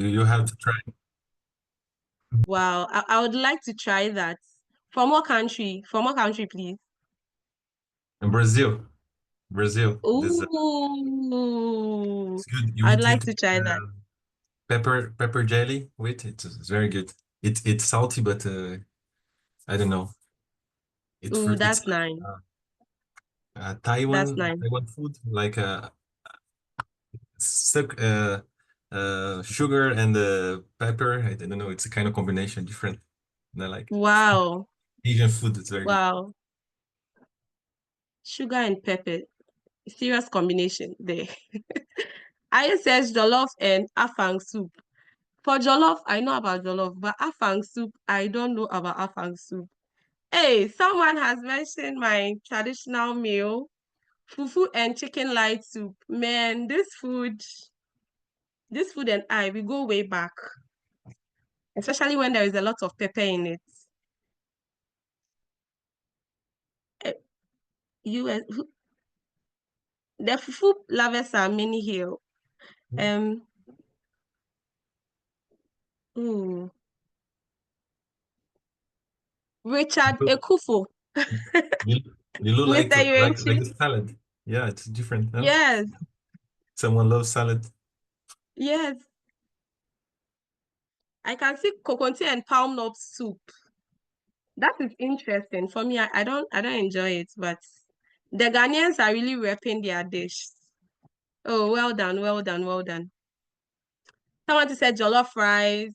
You have to try. Wow, I would like to try that. From what country? From what country, please? In Brazil, Brazil, this Ooh, it's good. You I'd eat like it to try that. pepper jelly with it. It's very good. It's salty, but I don't know. Ooh, It's that's nice. uh, That's nice. Taiwan food like suck sugar and pepper. I don't know. It's a kind of combination, different. And I like Wow, Asian food. It's very good. wow. Sugar and pepper. Serious combination there. I says jollof and afang soup. For jollof, I know about jollof, but afang soup, I don't know about afang soup. Hey, someone has mentioned my traditional meal, fufu and chicken light soup. Man, this food and I, we go way back, especially when there is a lot of pepper in it. Eh, US, the fufu lovers are many here. Um, ooh, Richard Ekufo, Lilu Mr. like Yuenchi. the salad. Yeah, it's different, no? Yes, Someone loves salad. yes. I can see coconut and palm nut soup. That is interesting. For me, I don't enjoy it, but the Ghanaians are really repping their dish. Oh, well done, well done, well done. Someone just said jollof rice,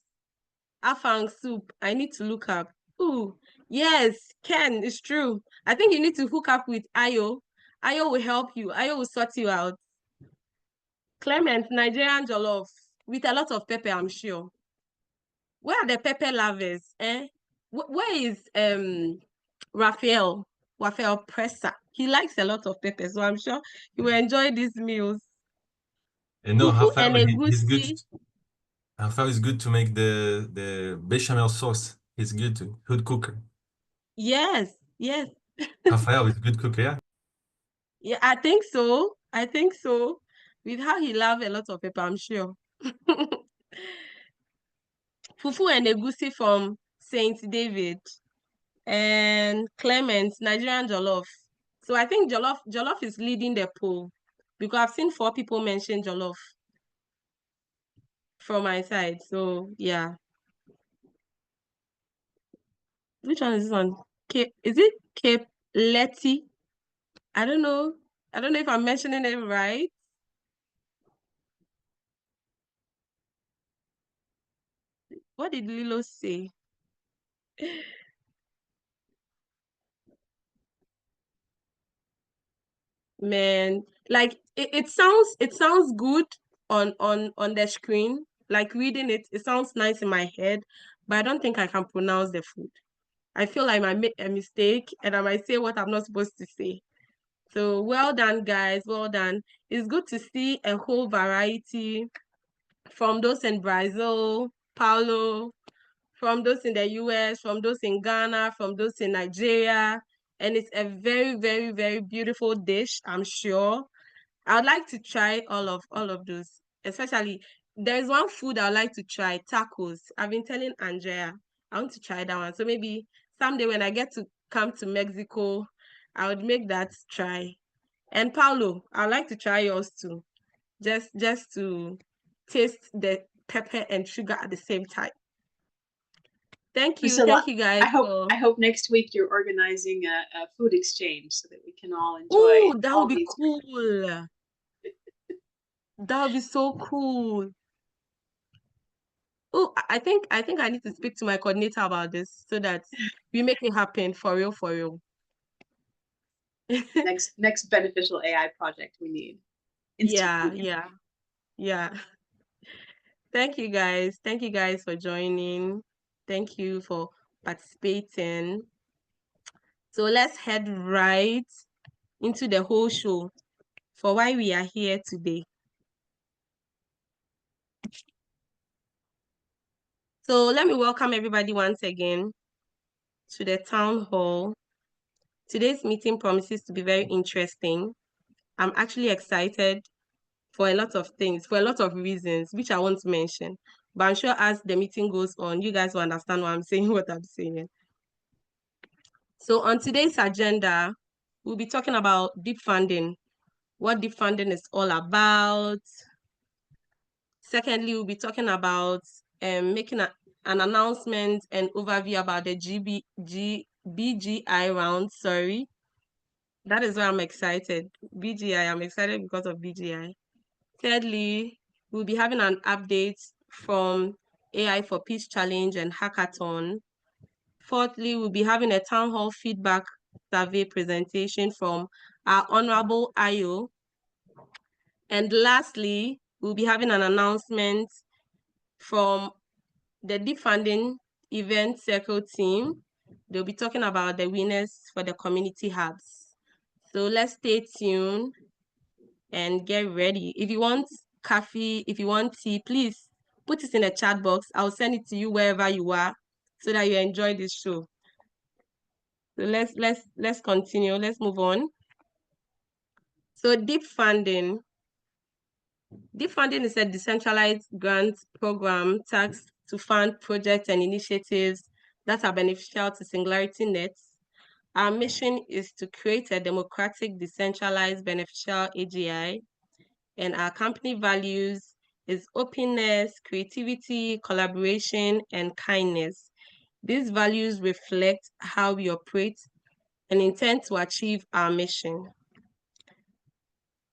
afang soup. I need to look up. Ooh, yes, Ken, it's true. I think you need to hook up with Ayo. Ayo will help you. Ayo will sort you out. Clement, Nigerian jollof with a lot of pepper, I'm sure. Where are the pepper lovers? Eh? Where is Rafael? Rafael Presa. He likes a lot of pepper, so I'm sure he will enjoy these meals. And no, Fufu Rafael, and he's good. egusi. Rafael is good to make the bechamel sauce. He's good cooker. Yes, yes. Rafael is a good cooker, yeah. Yeah, I think so. I think so. With how he loves a lot of pepper, I'm sure. Fufu and egusi from Saint David and Clement, Nigerian jollof. So I think jollof is leading the poll because I've seen 4 people mention jollof from my side. So yeah. Which one is this one? Is it Cape Letty? I don't know. I don't know if I'm mentioning it right. What did Lilo say? Man, like it sounds good on the screen. Like reading it sounds nice in my head, but I don't think I can pronounce the food. I feel like I might make a mistake and I might say what I'm not supposed to say. So well done, guys. Well done. It's good to see a whole variety from those in Brazil, Paulo, from those in the US, from those in Ghana, from those in Nigeria. And it's a very, very, very beautiful dish, I'm sure. I would like to try all of those. Especially, there's one food I would like to try, tacos. I've been telling Andrea I want to try that one. So maybe someday when I get to come to Mexico, I would make that try. And Paulo, I'd like to try yours too. Just to taste the pepper and sugar at the same time. Thank you. Priscilla, Thank you guys for I hope next week you're organizing a food exchange so that we can all enjoy Oh, that would all be these. cool. That would be so cool. Oh, I think I need to speak to my coordinator about this so that we make it happen for real, for real. Next beneficial AI project we need. Yeah, yeah, yeah. Thank you guys. Thank you guys for joining. Thank you for participating. So let's head right into the whole show for why we are here today. So let me welcome everybody once again to the town hall. Today's meeting promises to be very interesting. I'm actually excited for a lot of things, for a lot of reasons, which I won't mention. But I'm sure as the meeting goes on, you guys will understand what I'm saying, what I'm saying. So on today's agenda, we'll be talking about deep funding, what deep funding is all about. Secondly, we'll be talking about making an announcement and overview about the BGI round, sorry. That is why I'm excited. BGI, I'm excited because of BGI. Thirdly, we'll be having an update from AI for Peace Challenge and Hackathon. Fourthly, we'll be having a town hall feedback survey presentation from our Honorable Ayo. And lastly, we'll be having an announcement from the Deep Funding Event Circle team. They'll be talking about the winners for the community hubs. So let's stay tuned and get ready. If you want coffee, if you want tea, please put it in the chat box. I'll send it to you wherever you are so that you enjoy this show. So let's continue. Let's move on. So Deep Funding. Deep Funding is a decentralized grant program tasked to fund projects and initiatives that are beneficial to SingularityNET. Our mission is to create a democratic, decentralized, beneficial AGI, and our company values is openness, creativity, collaboration, and kindness. These values reflect how we operate and intend to achieve our mission.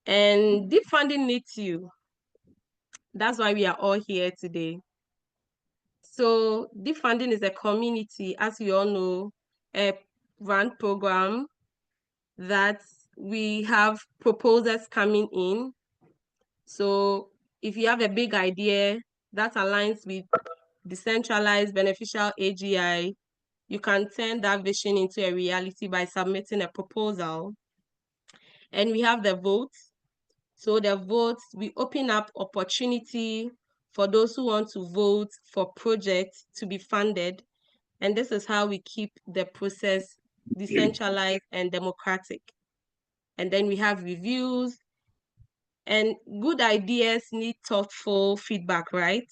And Deep Funding needs you. That's why we are all here today. So Deep Funding is a community, as we all know, a grant program that we have proposals coming in. So if you have a big idea that aligns with decentralized beneficial AGI, you can turn that vision into a reality by submitting a proposal. And we have the votes. So the votes, we open up opportunity for those who want to vote for projects to be funded. And this is how we keep the process decentralized and democratic. And then we have reviews, and good ideas need thoughtful feedback, right?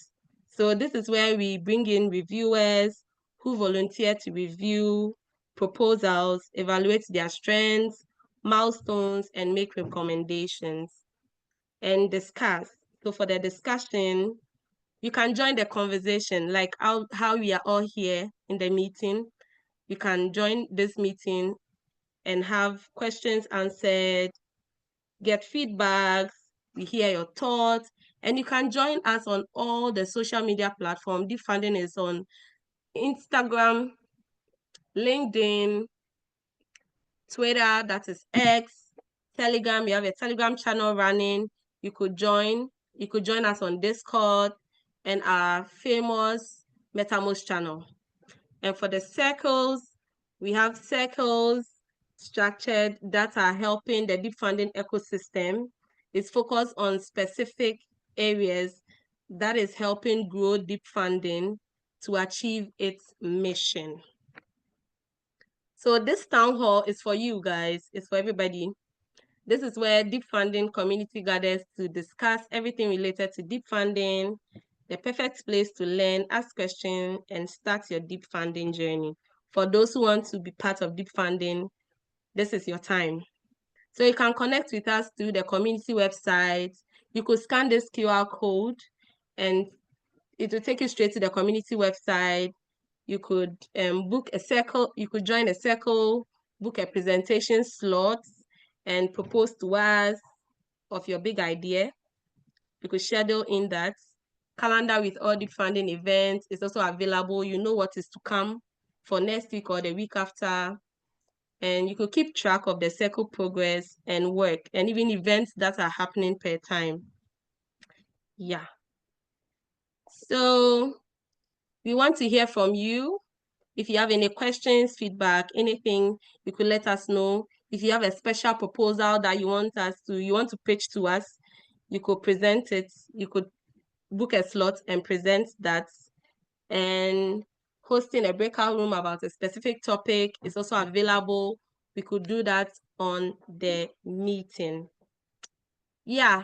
So this is where we bring in reviewers who volunteer to review proposals, evaluate their strengths, milestones, and make recommendations and discuss. So for the discussion, you can join the conversation, like how we are all here in the meeting. You can join this meeting and have questions answered, get feedbacks, we hear your thoughts, and you can join us on all the social media platforms. Deep Funding is on Instagram, LinkedIn, Twitter, that is X, Telegram. We have a Telegram channel running. You could join us on Discord and our famous MetaMost channel. And for the circles, we have circles structured that are helping the deep funding ecosystem. It's focused on specific areas that is helping grow deep funding to achieve its mission. So this town hall is for you guys, it's for everybody. This is where deep funding community gathers to discuss everything related to deep funding, the perfect place to learn, ask questions, and start your deep funding journey. For those who want to be part of deep funding, this is your time. So you can connect with us through the community website. You could scan this QR code and it will take you straight to the community website. You could book a circle, you could join a circle, book a presentation slot, and propose to us of your big idea. You could schedule in that. Calendar with all the funding events is also available. You know what is to come for next week or the week after. And you could keep track of the circle progress and work and even events that are happening per time. Yeah. So we want to hear from you. If you have any questions, feedback, anything, you could let us know. If you have a special proposal that you want to pitch to us, you could present it. You could book a slot and present that. And hosting a breakout room about a specific topic is also available. We could do that on the meeting. Yeah.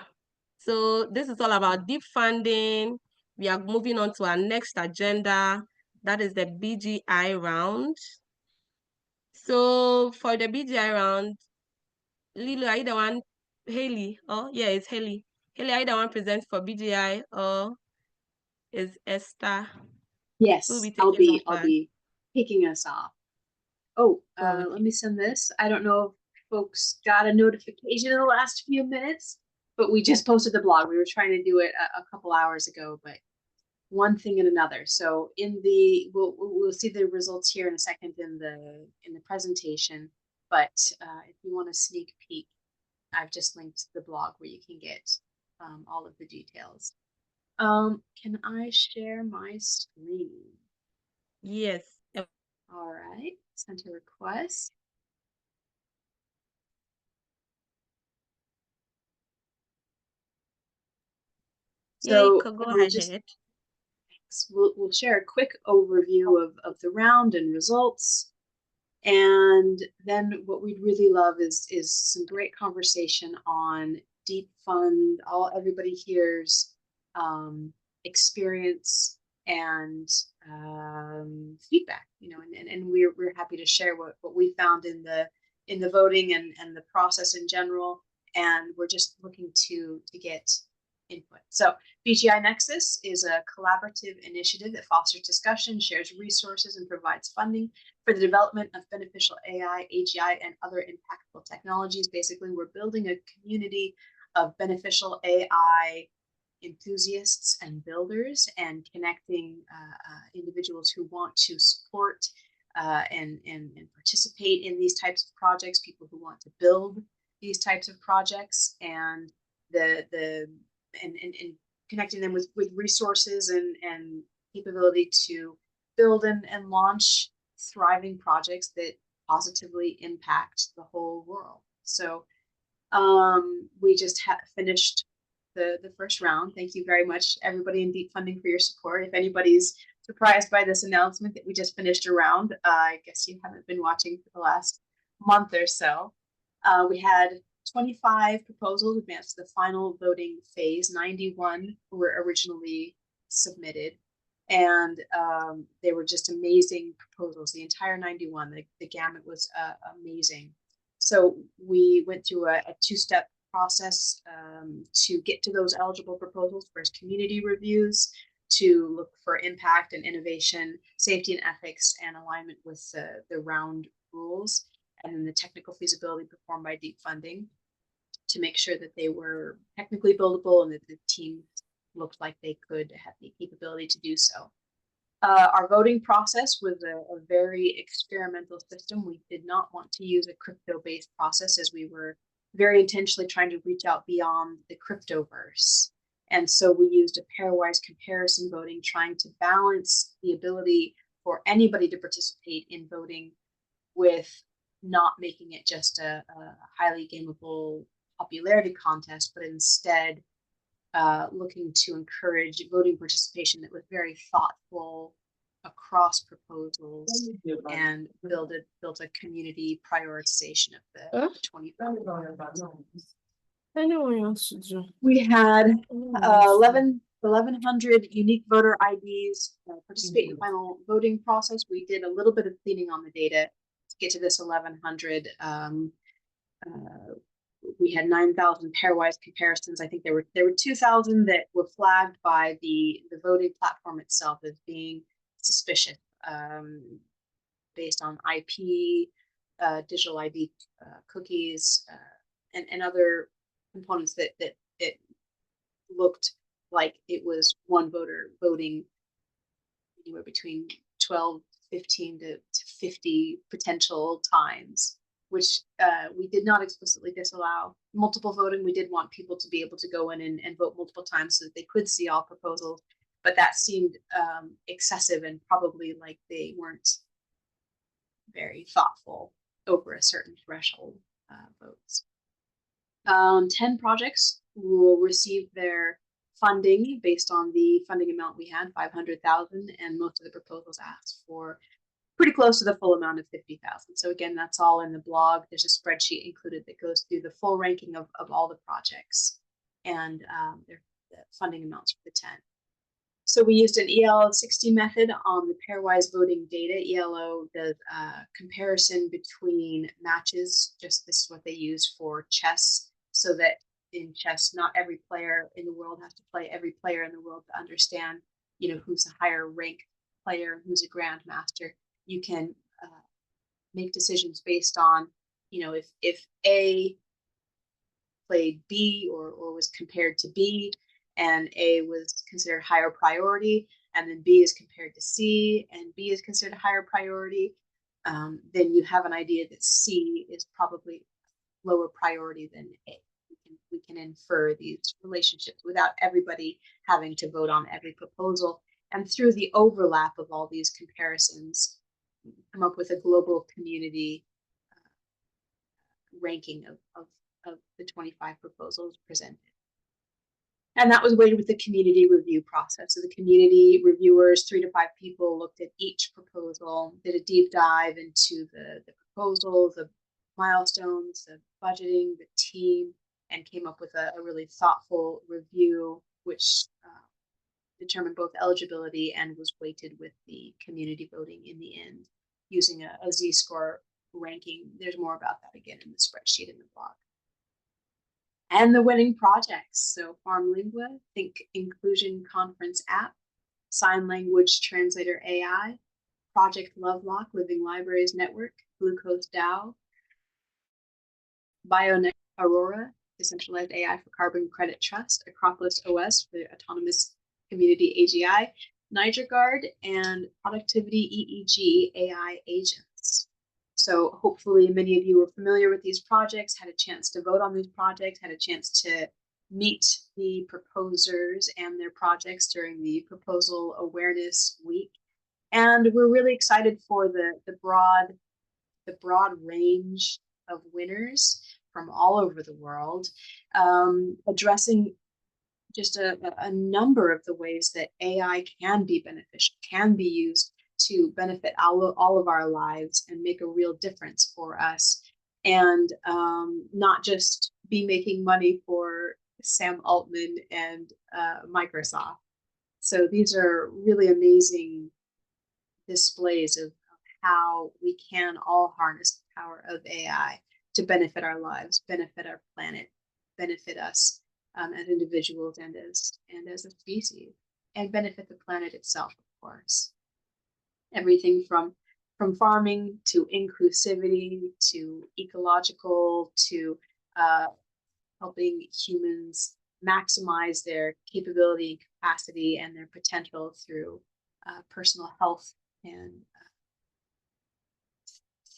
So this is all about deep funding. we are moving on to our next agenda. That is the BGI round. So for the BGI round, Lilo, are you the one? Haley? Oh, yeah, it's Haley. Haley, are you the one present for BGI, or is Esther? Who'll Yes, be taking that I'll part? be kicking us off. Oh, Oh, let okay. me send this. I don't know if folks got a notification in the last few minutes, but we just posted the blog. We were trying to do it a couple hours ago, but one thing and another. So in the we'll see the results here in a second in the presentation. But if you want a sneak peek, I've just linked the blog where you can get all of the details. Can I share my screen? Yes. All right, send a request. So Go we'll ahead. just we'll share a quick overview of the round and results. And then what we'd really love is some great conversation on Deep Fund, everybody here's experience and feedback, you know, and we're happy to share what we found in the voting and the process in general. And we're just looking to get input. So BGI Nexus is a collaborative initiative that fosters discussion, shares resources, and provides funding for the development of beneficial AI, AGI, and other impactful technologies. Basically, we're building a community of beneficial AI enthusiasts and builders, and connecting individuals who want to support and participate in these types of projects, people who want to build these types of projects, and and connecting them with resources and capability to build and launch thriving projects that positively impact the whole world. So we just finished the first round. Thank you very much, everybody in Deep Funding, for your support. If anybody's surprised by this announcement that we just finished a round, I guess you haven't been watching for the last month or so. We had 25 proposals advanced to the final voting phase. 91 were originally submitted, and they were just amazing proposals. The entire 91, the gamut was amazing. So we went through a two-step process to get to those eligible proposals. First, community reviews to look for impact and innovation, safety and ethics, and alignment with the round rules, and then the technical feasibility performed by Deep Funding to make sure that they were technically buildable and that the team looked like they could have the capability to do so. Our voting process was a very experimental system. We did not want to use a crypto-based process, as we were very intentionally trying to reach out beyond the cryptoverse. And so we used a pairwise comparison voting, trying to balance the ability for anybody to participate in voting with not making it just a highly gameable popularity contest, but instead looking to encourage voting participation that was very thoughtful across proposals and built a community prioritization of the 25. We had 1,100 unique voter IDs participate in the final voting process. We did a little bit of cleaning on the data to get to this 1,100. We had 9,000 pairwise comparisons. I think there were 2,000 that were flagged by the voting platform itself as being suspicious, based on IP, digital ID cookies, and other components that it looked like it was one voter voting anywhere between 12, 15 to 50 potential times, which we did not explicitly disallow. Multiple voting, we did want people to be able to go in and vote multiple times so that they could see all proposals, but that seemed excessive and probably like they weren't very thoughtful over a certain threshold votes. 10 projects will receive their funding based on the funding amount we had, 500,000, and most of the proposals asked for pretty close to the full amount of 50,000. So again, that's all in the blog. There's a spreadsheet included that goes through the full ranking of all the projects and the funding amounts for the 10. So we used an ELO 60 method on the pairwise voting data. ELO does a comparison between matches. Just this is what they use for chess, so that in chess, not every player in the world has to play every player in the world to understand, you know, who's a higher ranked player, who's a grandmaster. You can make decisions based on, you know, if A played B or was compared to B, and A was considered higher priority, and then B is compared to C, and B is considered higher priority, then you have an idea that C is probably lower priority than A. We can infer these relationships without everybody having to vote on every proposal. And through the overlap of all these comparisons, come up with a global community ranking of the 25 proposals presented. And that was weighted with the community review process. So the community reviewers, 3 to 5 people, looked at each proposal, did a deep dive into the proposal, the milestones, the budgeting, the team, and came up with a really thoughtful review, which determined both eligibility and was weighted with the community voting in the end, using a Z-score ranking. There's more about that again in the spreadsheet in the blog. And the winning projects. So Farm Lingua, Think Inclusion Conference App, Sign Language Translator AI, Project Lovelock, Living Libraries Network, Glucose DAO, BioNet Aurora, Decentralized AI for Carbon Credit Trust, Acropolis OS for Autonomous Community AGI, NigerGuard, and Productivity EEG AI agents. So hopefully many of you are familiar with these projects, had a chance to vote on these projects, had a chance to meet the proposers and their projects during the Proposal Awareness Week. And we're really excited for the broad range of winners from all over the world, addressing just a number of the ways that AI can be beneficial, can be used to benefit all of our lives and make a real difference for us, and not just be making money for Sam Altman and Microsoft. So these are really amazing displays of how we can all harness the power of AI to benefit our lives, benefit our planet, benefit us as individuals and as a species, and benefit the planet itself, of course. Everything from farming to inclusivity to ecological to helping humans maximize their capability and capacity and their potential through personal health and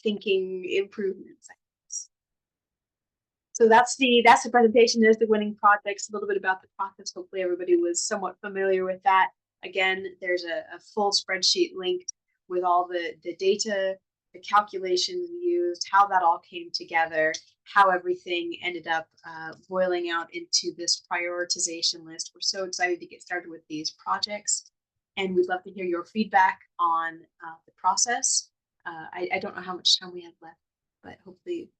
thinking improvements. So that's the presentation. There's the winning projects, a little bit about the process. Hopefully everybody was somewhat familiar with that. Again, there's a full spreadsheet linked with all the data, the calculations used, how that all came together, how everything ended up boiling out into this prioritization list. We're so excited to get started with these projects, and we'd love to hear your feedback on the process. I don't know how much time we have left, but hopefully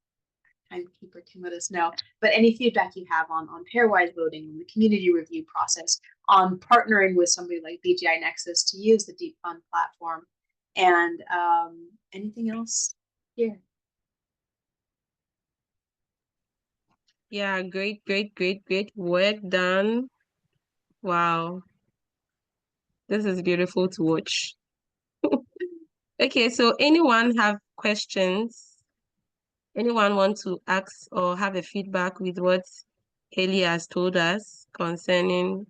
timekeeper can let us know. But any feedback you have on pairwise voting, on the community review process, on partnering with somebody like BGI Nexus to use the Deep Fund platform, and anything else here? Yeah, great work done. Wow, this is beautiful to watch. Okay, so anyone have questions? Anyone want to ask or have a feedback with what Haley has told us concerning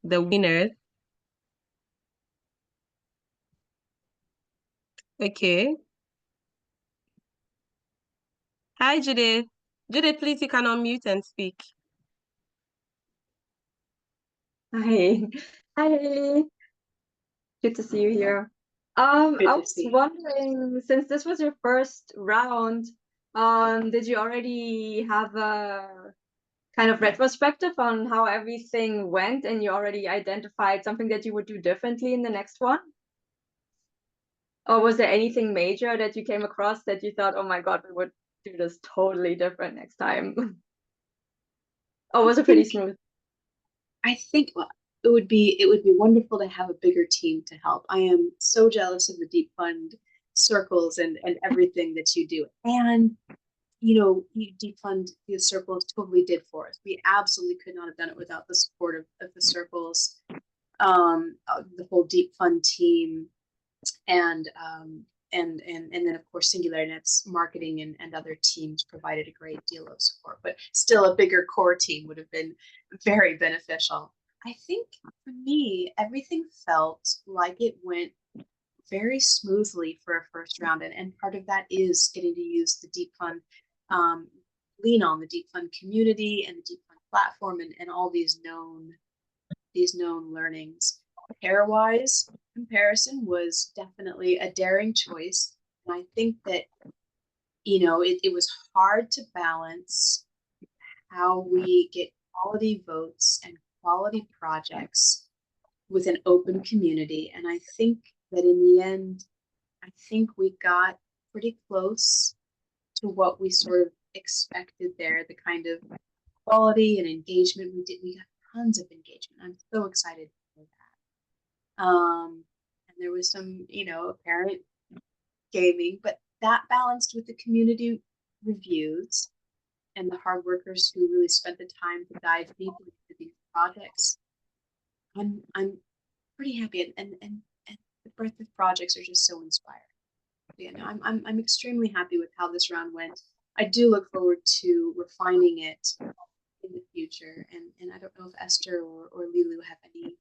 the winners? Okay. Hi, Judith. Judith, please, you can unmute and speak. Hi. Hi, Haley. Good to see you here. I was wondering, since this was your first round, did you already have a kind of retrospective on how everything went, and you already identified something that you would do differently in the next one? Or was there anything major that you came across that you thought, oh my God, we would do this totally different next time? Or was it pretty smooth? I think, well, it would be wonderful to have a bigger team to help. I am so jealous of the Deep Fund circles and everything that you do. And Deep Fund, the circles totally did for us. We absolutely could not have done it without the support of the circles, the whole Deep Fund team, and then of course SingularityNET's marketing and other teams provided a great deal of support. But still, a bigger core team would have been very beneficial. I think for me, everything felt like it went very smoothly for a first round, and part of that is getting to use the Deep Fund, lean on the Deep Fund community and the Deep Fund platform and all these known learnings. Pairwise comparison was definitely a daring choice, and I think that it was hard to balance how we get quality votes and quality projects with an open community. And I think that in the end, I think we got pretty close to what we sort of expected there, the kind of quality and engagement we did. We got tons of engagement. I'm so excited for that. And there was some, apparent gaming, but that balanced with the community reviews and the hard workers who really spent the time to dive deeply into these projects. I'm pretty happy, and the breadth of projects are just so inspiring. I'm extremely happy with how this round went. I do look forward to refining it in the future, and I don't know if Esther or Lilu have any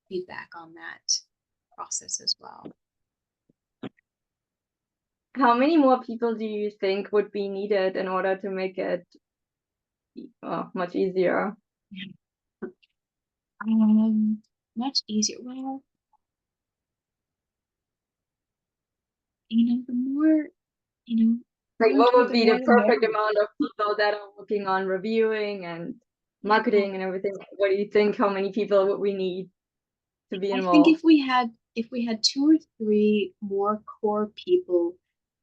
feedback on that process as well. How many more people do you think would be needed in order to make it much easier? Much easier. Well, the more, like what would be the perfect amount of people that are working on reviewing and marketing and everything? What do you think? How many people would we need to be involved? I think if we had 2 or 3 more core people,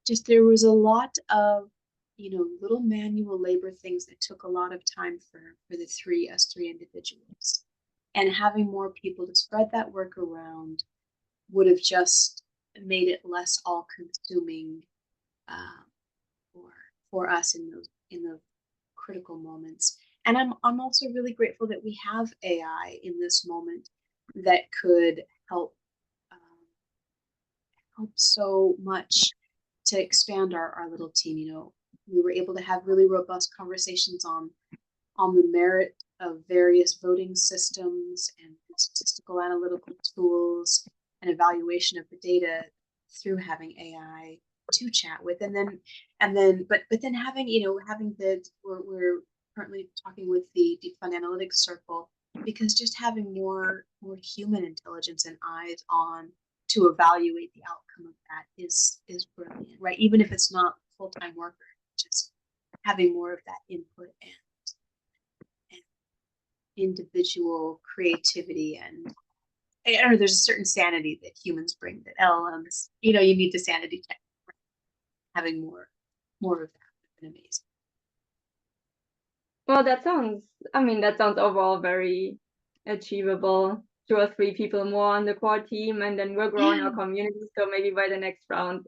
just there was a lot of little manual labor things that took a lot of time for the 3 individuals, and having more people to spread that work around would have just made it less all-consuming for us in those critical moments. And I'm also really grateful that we have AI in this moment that could help so much to expand our little team. We were able to have really robust conversations on the merit of various voting systems and statistical analytical tools and evaluation of the data through having AI to chat with, but then having we're currently talking with the Deep Fund Analytics Circle, because just having more human intelligence and eyes on to evaluate the outcome of that is brilliant, right? Even if it's not full-time worker, just having more of that input and individual creativity, and I don't know, there's a certain sanity that humans bring that LLMs, you need to sanity check. Having more of that would have been amazing. Well, that sounds overall very achievable. 2 or 3 people more on the core team, and then we're growing our community. So maybe by the next round,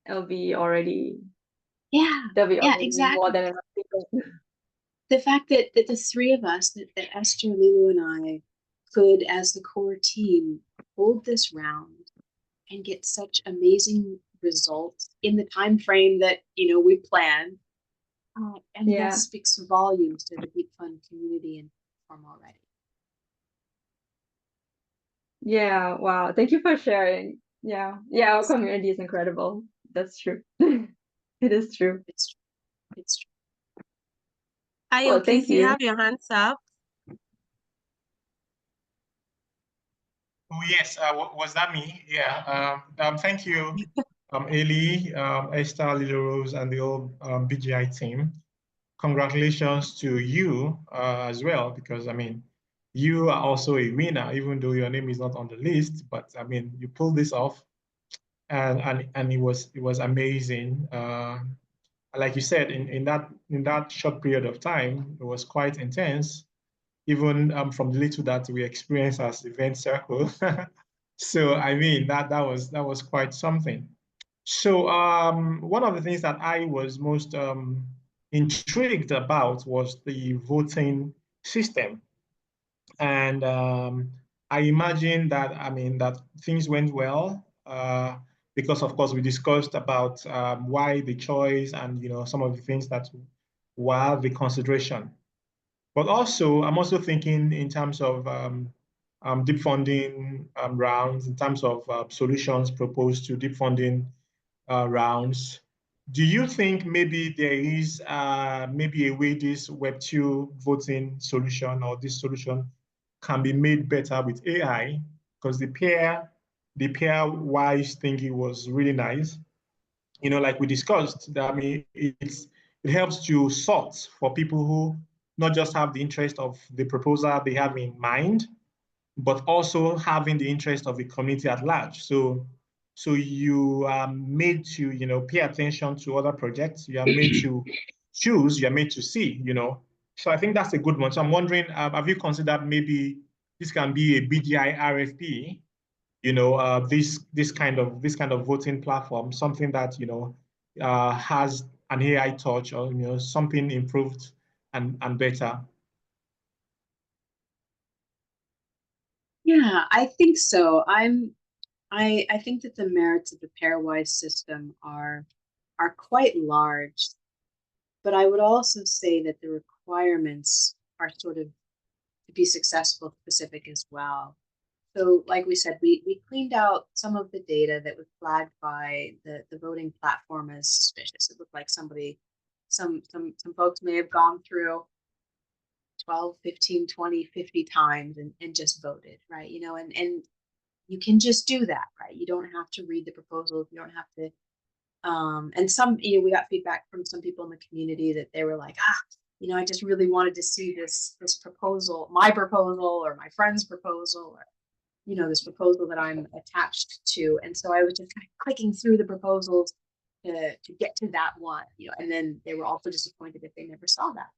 it'll be already exactly more than enough people. The fact that the 3 of us, that Esther, Lilu, and I could, as the core team, hold this round and get such amazing results in the time frame that we planned, and that speaks volumes to the Deep Fund community and platform already. Yeah, wow. Thank you for sharing. Yeah, our community is incredible. That's true. It is true. It's true. Thank you. You have your hands up. Oh yes, was that me? Yeah. Thank you, Eli, Esther, Lily Rose, and the whole BGI team. Congratulations to you as well, because you are also a winner, even though your name is not on the list. But you pulled this off, and it was amazing. Like you said, in that short period of time, it was quite intense. even from the little that we experienced as Event Circle. So I mean that was quite something. So one of the things that I was most intrigued about was the voting system. And I imagine that, that things went well because, of course, we discussed about why the choice and, some of the things that were the consideration. But also, I'm also thinking in terms of deep funding rounds, in terms of solutions proposed to deep funding rounds. Do you think maybe there is maybe a way this Web2 voting solution or this solution can be made better with AI? Because the pair-wise thinking was really nice. Like we discussed, it helps to sort for people who not just have the interest of the proposal they have in mind, but also having the interest of the community at large. So you are made to, pay attention to other projects. You are made to choose. You are made to see. So I think that's a good one. So I'm wondering, have you considered maybe this can be a BGI RFP? This kind of voting platform, something that has an AI touch or something improved and better. Yeah, I think so. I think that the merits of the pairwise system are quite large, but I would also say that the requirements are sort of, to be successful, specific as well. So like we said, we cleaned out some of the data that was flagged by the voting platform as suspicious. It looked like some folks may have gone through 12, 15, 20, 50 times and just voted, right? And you can just do that, right? You don't have to read the proposal. You don't have to, and some, we got feedback from some people in the community that they were like, I just really wanted to see this proposal, my proposal or my friend's proposal, or, this proposal that I'm attached to. And so I was just kind of clicking through the proposals to get to that one, and then they were also disappointed if they never saw that,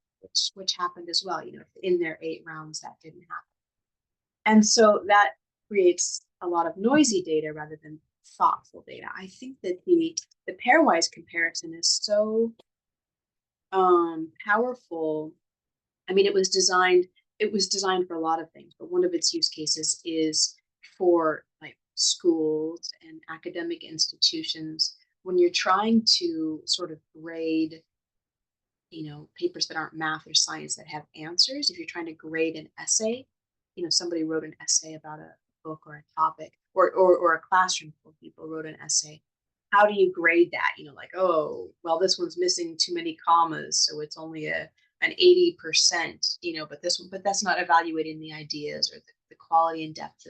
which happened as well. In their 8 rounds, that didn't happen. And so that creates a lot of noisy data rather than thoughtful data. I think that the pairwise comparison is so powerful. I mean, it was designed for a lot of things, but one of its use cases is for like schools and academic institutions when you're trying to sort of grade papers that aren't math or science that have answers. If you're trying to grade an essay, somebody wrote an essay about a book or a topic, or a classroom full of people wrote an essay. How do you grade that? Like, oh, well, this one's missing too many commas, so it's only an 80%, but that's not evaluating the ideas or the quality and depth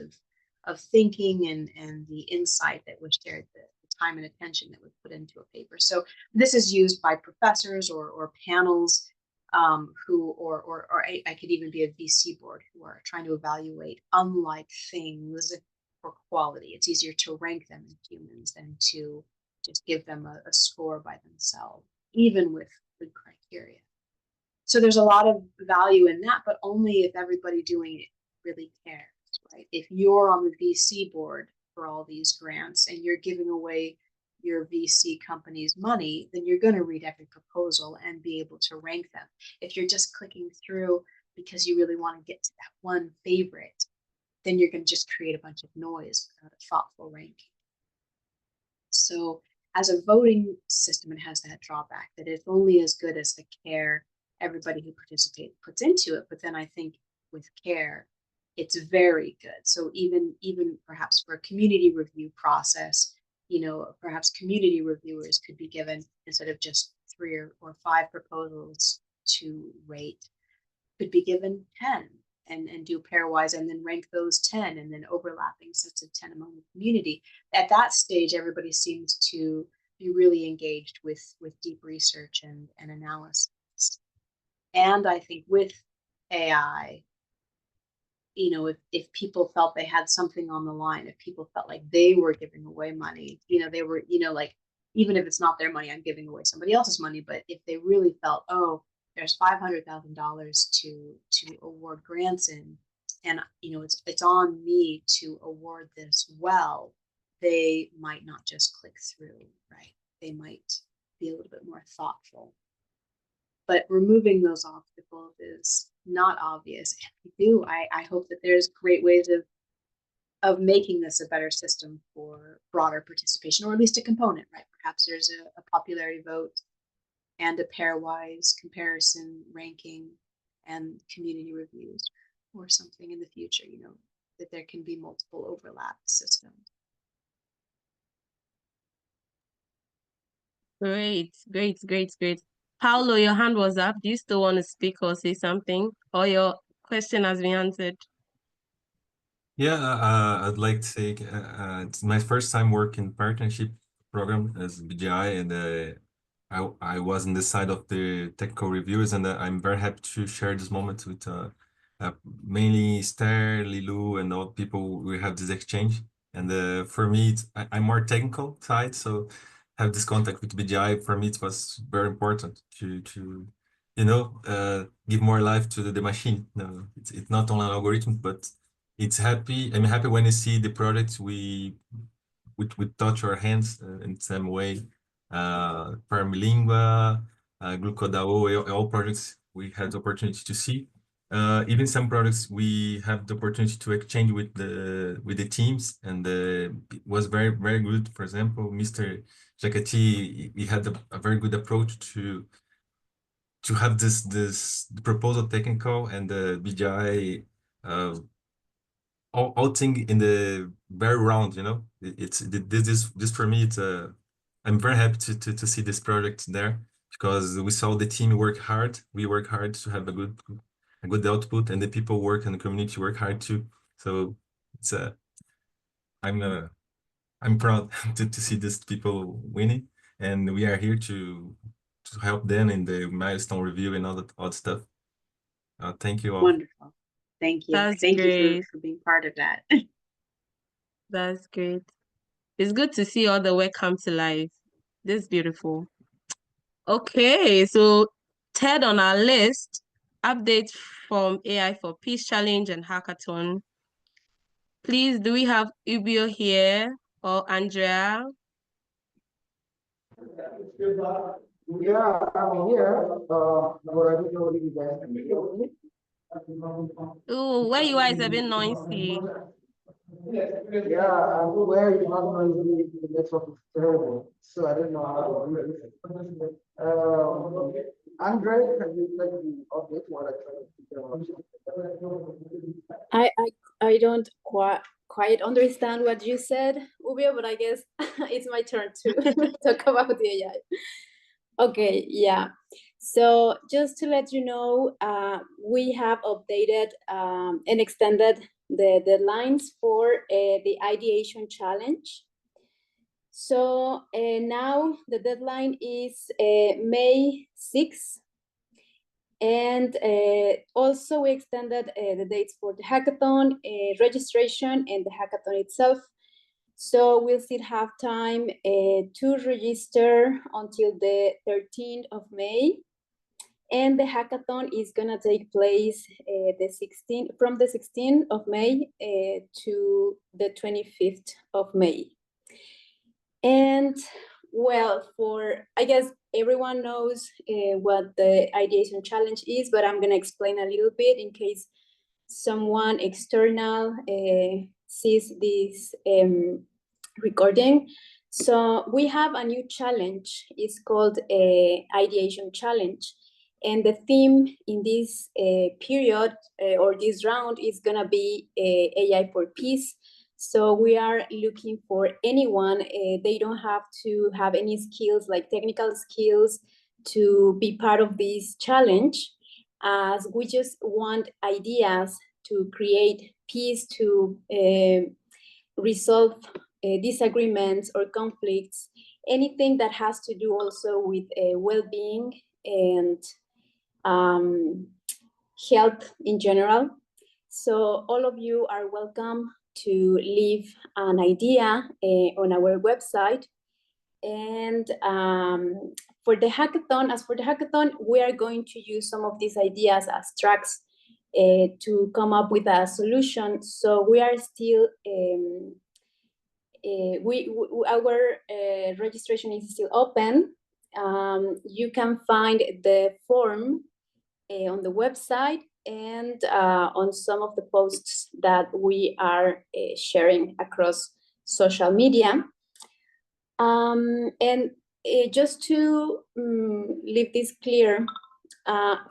of thinking and the insight that was shared, the time and attention that was put into a paper. So this is used by professors or panels who, or I could even be a VC board who are trying to evaluate unlike things for quality. It's easier to rank them in humans than to just give them a score by themselves, even with good criteria. So there's a lot of value in that, but only if everybody doing it really cares, right? If you're on the VC board for all these grants and you're giving away your VC company's money, then you're going to read every proposal and be able to rank them. If you're just clicking through because you really want to get to that one favorite, then you're going to just create a bunch of noise without a thoughtful ranking. So as a voting system, it has that drawback that it's only as good as the care everybody who participates puts into it. But then I think with care, it's very good. So even perhaps for a community review process, perhaps community reviewers could be given, instead of just 3 or 5 proposals to rate, could be given 10 and do pairwise and then rank those 10 and then overlapping sets of 10 among the community. At that stage, everybody seems to be really engaged with deep research and analysis. And I think with AI, if people felt they had something on the line, if people felt like they were giving away money, they were, like, even if it's not their money, I'm giving away somebody else's money. But if they really felt, oh, there's $500,000 to award grants in, and it's on me to award this well, they might not just click through, right? They might be a little bit more thoughtful. But removing those obstacles is not obvious. And I hope that there's great ways of making this a better system for broader participation, or at least a component, right? Perhaps there's a popularity vote and a pairwise comparison ranking and community reviews or something in the future, that there can be multiple overlap systems. Great. Paulo, your hand was up. Do you still want to speak or say something? Or your question has been answered? Yeah, I'd like to say it's my first time working partnership program as BGI, and I was on the side of the technical reviews, and I'm very happy to share this moment with mainly Esther, Lilu, and all people. We have this exchange, and for me, I'm more technical side, so have this contact with BGI. For me, it was very important to give more life to the machine. No, it's not only an algorithm, but I'm happy when you see the products we touch our hands in some way. Parmilingua, Glucodao, all projects we had the opportunity to see. Even some products we have the opportunity to exchange with the teams, and it was very, very good. For example, Mr. Jacati, he had a very good approach to have this proposal technical, and the BGI all thing in the very round, this for me, I'm very happy to see this project there, because we saw the team work hard. We work hard to have a good output, and the people work and the community work hard too. So it's I'm proud to see these people winning, and we are here to help them in the milestone review and all that stuff. Thank you all. Wonderful. Thank you. That's Thank great. you for being part of that. That's great. It's good to see all the work come to life. This is beautiful. Okay, so third on our list, updates from AI for Peace Challenge and Hackathon. Please, do we have Ubio here or Andrea? Yeah, I'm here. Oh, where you are is a bit noisy. Yeah, I'm where you have noisy, the network is terrible, so I don't know how to do it. Andre, can you like the update what I don't quite understand what you said, Ubio, but I guess it's my turn to talk about the AI. Okay, yeah. So just to let you know, we have updated and extended the deadlines for the ideation challenge. So now the deadline is May 6th. And also we extended the dates for the hackathon, registration, and the hackathon itself. So we'll still have time to register until the 13th of May. And the hackathon is gonna take place from the 16th of May to the 25th of May. And well, I guess everyone knows what the ideation challenge is, but I'm gonna explain a little bit in case someone external sees this recording. So we have a new challenge. It's called Ideation Challenge. And the theme in this period or this round is gonna be AI for Peace. So we are looking for anyone, they don't have to have any skills like technical skills to be part of this challenge, as we just want ideas to create peace, to resolve disagreements or conflicts, anything that has to do also with well-being and health in general. So all of you are welcome to leave an idea on our website. And for the hackathon, we are going to use some of these ideas as tracks to come up with a solution. So we are still our registration is still open. You can find the form on the website and on some of the posts that we are sharing across social media. And just to leave this clear,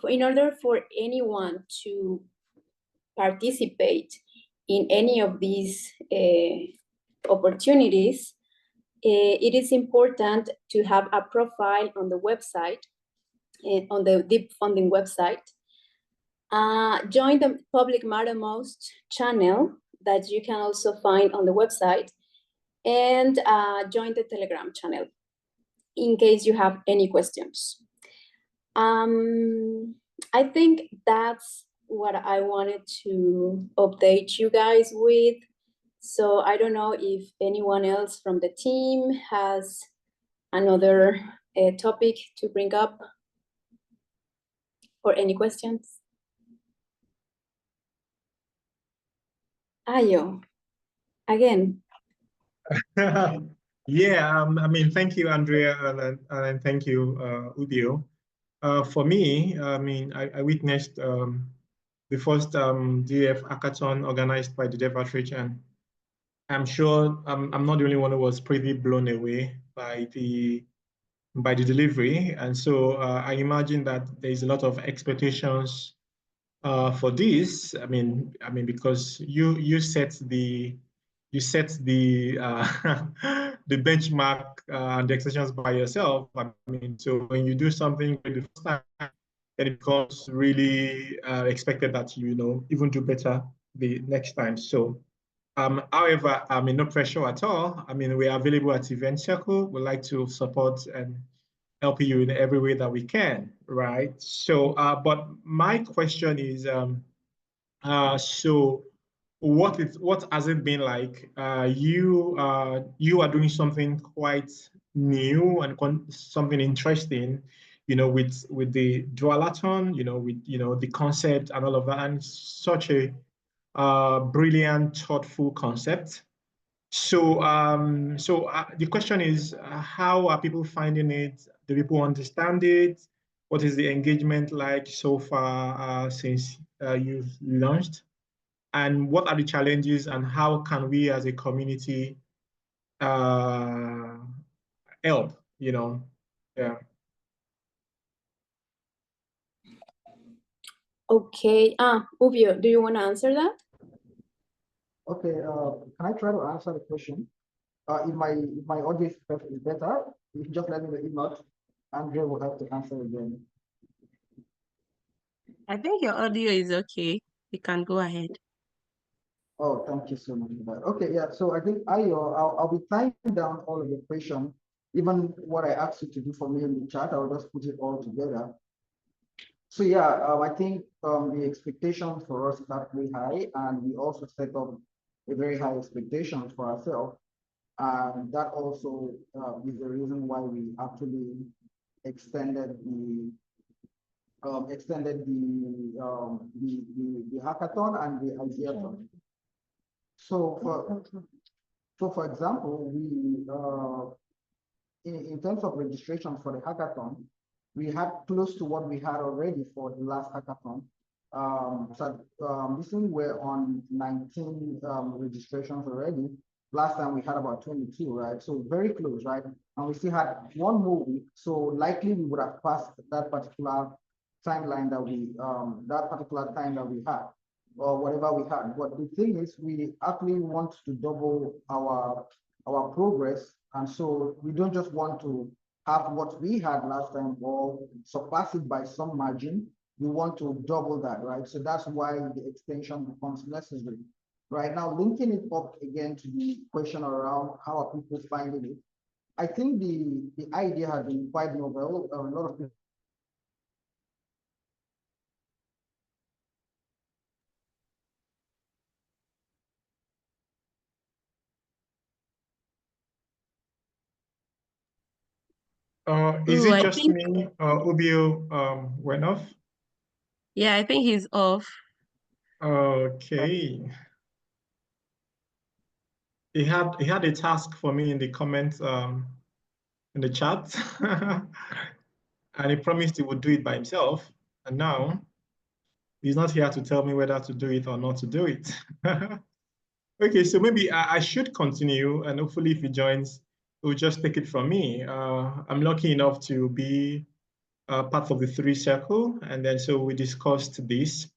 in order for anyone to participate in any of these opportunities, it is important to have a profile on the website, on the Deep Funding website. Join the public Mattermost channel that you can also find on the website, and join the Telegram channel in case you have any questions. I think that's what I wanted to update you guys with. So I don't know if anyone else from the team has another topic to bring up or any questions. Ayo, again. Yeah, I mean, thank you, Andrea, and thank you, Ubio. For me, I mean, I witnessed the first DF hackathon organized by the Dev Outreach, and I'm sure I'm not the only one who was pretty blown away by the delivery. And so I imagine that there's a lot of expectations for this. I mean, because you set the the benchmark and the expectations by yourself. I mean, so when you do something for the first time, then it becomes really expected that you even do better the next time. So, however, I mean, no pressure at all. I mean, we are available at Event Circle. We'd like to support and help you in every way that we can, right? So, but my question is, so what has it been like? You are doing something quite new and something interesting, with the dualathon, with the concept and all of that, and such a brilliant, thoughtful concept. So, the question is, how are people finding it? Do people understand it? What is the engagement like so far since you've launched? And what are the challenges, and how can we as a community help? Yeah. Okay. Ubio, do you want to answer that? Okay, can I try to answer the question? If my audio is better, you can just let me know. If not, Andrea will have to answer again. I think your audio is okay. You can go ahead. Oh, thank you so much for that. Okay, yeah. So I think I'll be typing down all of the question, even what I asked you to do for me in the chat. I'll just put it all together. So yeah, I think the expectations for us is actually high, and we also set up a very high expectations for ourselves. And that also is the reason why we actually extended the hackathon and the ideathon. So for example, we in terms of registration for the hackathon, we had close to what we had already for the last hackathon. This thing we're on 19 registrations already. Last time we had about 22, right? So very close, right? And we still had one more week. So likely we would have passed that particular timeline that we had, or whatever we had. But the thing is, we actually want to double our progress. And so we don't just want to have what we had last time or surpass it by some margin. We want to double that, right? So that's why the extension becomes necessary. Right now, linking it up again to the question around how are people finding it, I think the idea has been quite novel. A lot of people Is Ooh, it I just think, me? Ubio went off. yeah, I think he's off. Okay. He had a task for me in the comments in the chat, and he promised he would do it by himself. And now he's not here to tell me whether to do it or not to do it. Okay, so maybe I should continue, and hopefully if he joins, he'll just take it from me. I'm lucky enough to be part of the 3 circle, and then so we discussed this.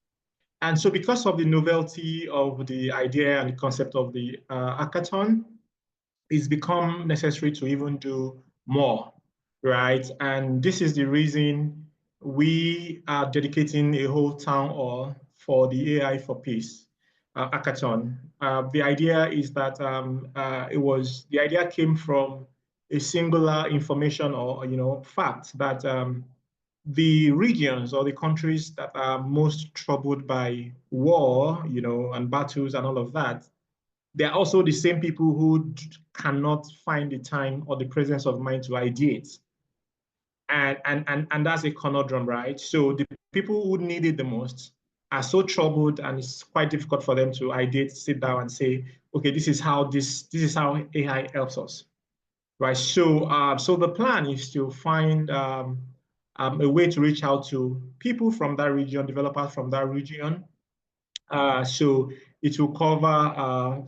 And so because of the novelty of the idea and the concept of the hackathon, it's become necessary to even do more, right? And this is the reason we are dedicating a whole town hall for the AI for Peace hackathon. The idea is that the idea came from a singular information or fact that the regions or the countries that are most troubled by war, and battles and all of that, they're also the same people who cannot find the time or the presence of mind to ideate. And that's a conundrum, right? So the people who need it the most are so troubled, and it's quite difficult for them to ideate, sit down and say, okay, this is how AI helps us, right? So so the plan is to find a way to reach out to people from that region, developers from that region. So it will cover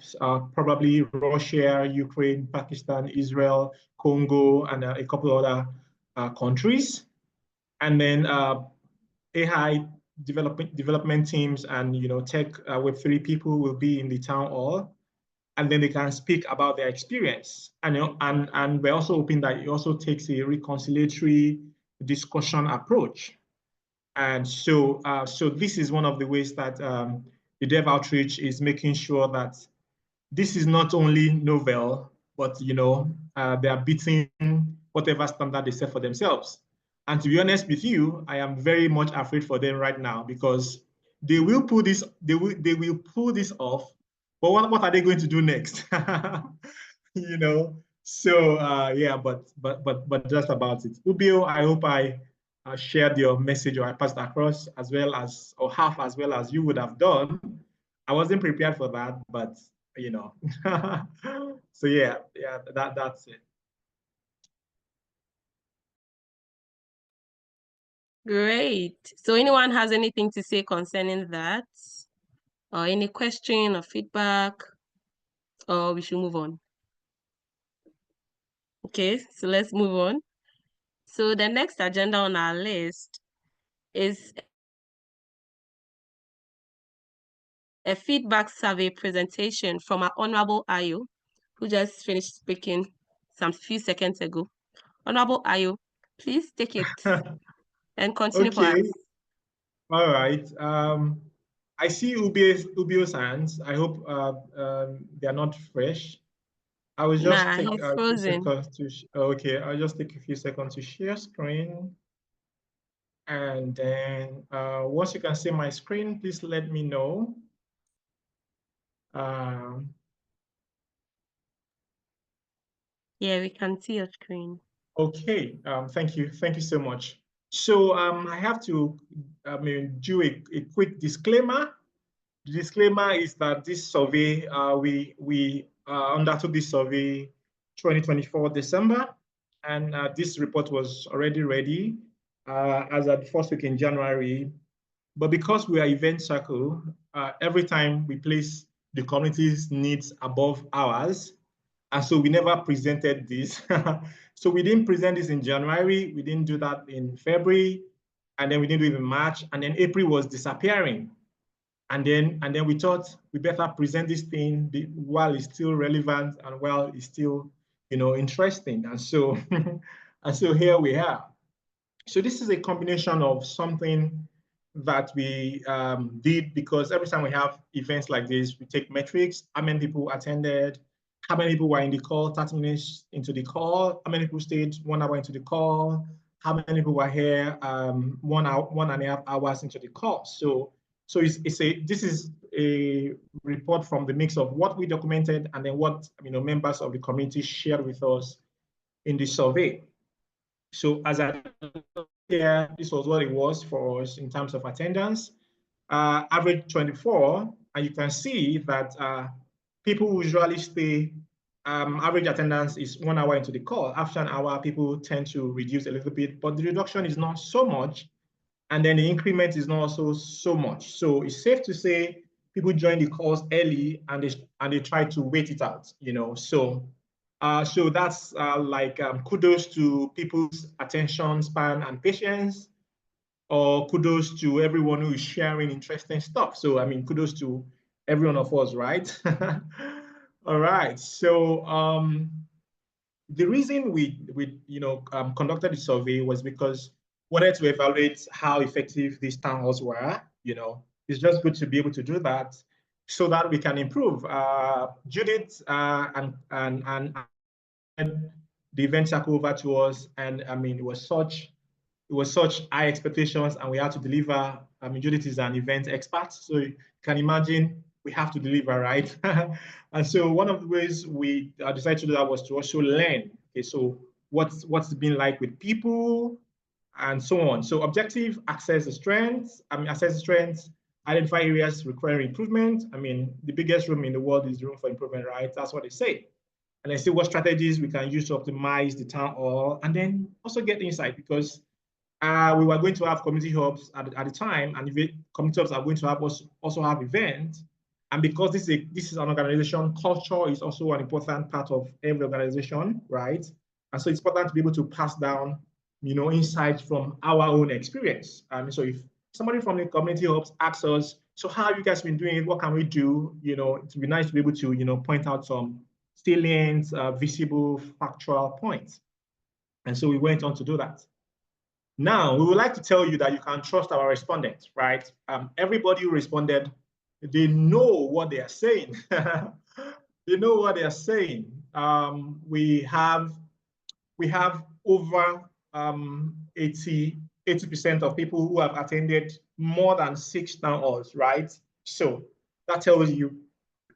probably Russia, Ukraine, Pakistan, Israel, Congo, and a couple other countries. And then AI development teams and tech Web3 people will be in the town hall, and then they can speak about their experience. And we're also hoping that it also takes a reconciliatory discussion approach. And so, so this is one of the ways that the Dev Outreach is making sure that this is not only novel, but they are beating whatever standard they set for themselves. And to be honest with you, I am very much afraid for them right now, because they will pull this, they will pull this off. But what are they going to do next? So yeah, but just about it. Ubio, I hope I shared your message, or I passed across as well as, or half as well as you would have done. I wasn't prepared for that, but so yeah, that's it. Great. So anyone has anything to say concerning that? Or any question or feedback? Or we should move on? Okay, so let's move on. So the next agenda on our list is a feedback survey presentation from our Honorable Ayo, who just finished speaking some few seconds ago. Honorable Ayo, please take it and continue for us. Okay. All right. I see Ubio's hands. I hope they are not fresh. I will just take he's a few frozen. seconds to. Okay, I'll just take a few seconds to share screen. And then once you can see my screen, please let me know. Yeah, we can see your screen. Okay, thank you so much. So I have to do a quick disclaimer. The disclaimer is that this survey, we undertook this survey 2024 December, and this report was already ready as at the first week in January. But because we are event circle, every time we place the community's needs above ours, and so we never presented this. So we didn't present this in January, we didn't do that in February, and then we didn't do it in March, and then April was disappearing. And then we thought we better present this thing while it's still relevant and while it's still, interesting. And so, and so here we are. So this is a combination of something that we did, because every time we have events like this, we take metrics: how many people attended, how many people were in the call 30 minutes into the call, how many people stayed 1 hour into the call, how many people were here 1.5 hours into the call. So this is a report from the mix of what we documented and then what members of the community shared with us in the survey. So as I here, this was what it was for us in terms of attendance. Average 24, and you can see that people usually stay, average attendance is 1 hour into the call. After an hour, people tend to reduce a little bit, but the reduction is not so much. And then the increment is not also so much. So it's safe to say people join the calls early and they try to wait it out, you know. So so that's kudos to people's attention span and patience, or kudos to everyone who is sharing interesting stuff. So I mean, kudos to every one of us, right? All right. So the reason we conducted the survey was because we wanted to evaluate how effective these town halls were. You know, it's just good to be able to do that so that we can improve. Judith and the event circle over to us, and I mean, it was such high expectations, and we had to deliver. I mean, Judith is an event expert, so you can imagine we have to deliver, right? And so one of the ways we decided to do that was to also learn. Okay, so what's it been like with people, and so on. So objective: assess the strengths. Identify areas requiring improvement. I mean, the biggest room in the world is room for improvement, right? That's what they say. And then see what strategies we can use to optimize the town hall, and then also get insight, because we were going to have community hubs at the time, and community hubs are going to have also have events. And because this is an organization, culture is also an important part of every organization, right? And so it's important to be able to pass down, you know, insights from our own experience. So if somebody from the community hubs asks us, so how have you guys been doing it? What can we do? You know, it would be nice to be able to, you know, point out some salient, visible, factual points. And so we went on to do that. Now, we would like to tell you that you can trust our respondents, right? Everybody who responded, they know what they are saying. They know what they are saying. We have over 80% of people who have attended more than 6 town halls, right? So that tells you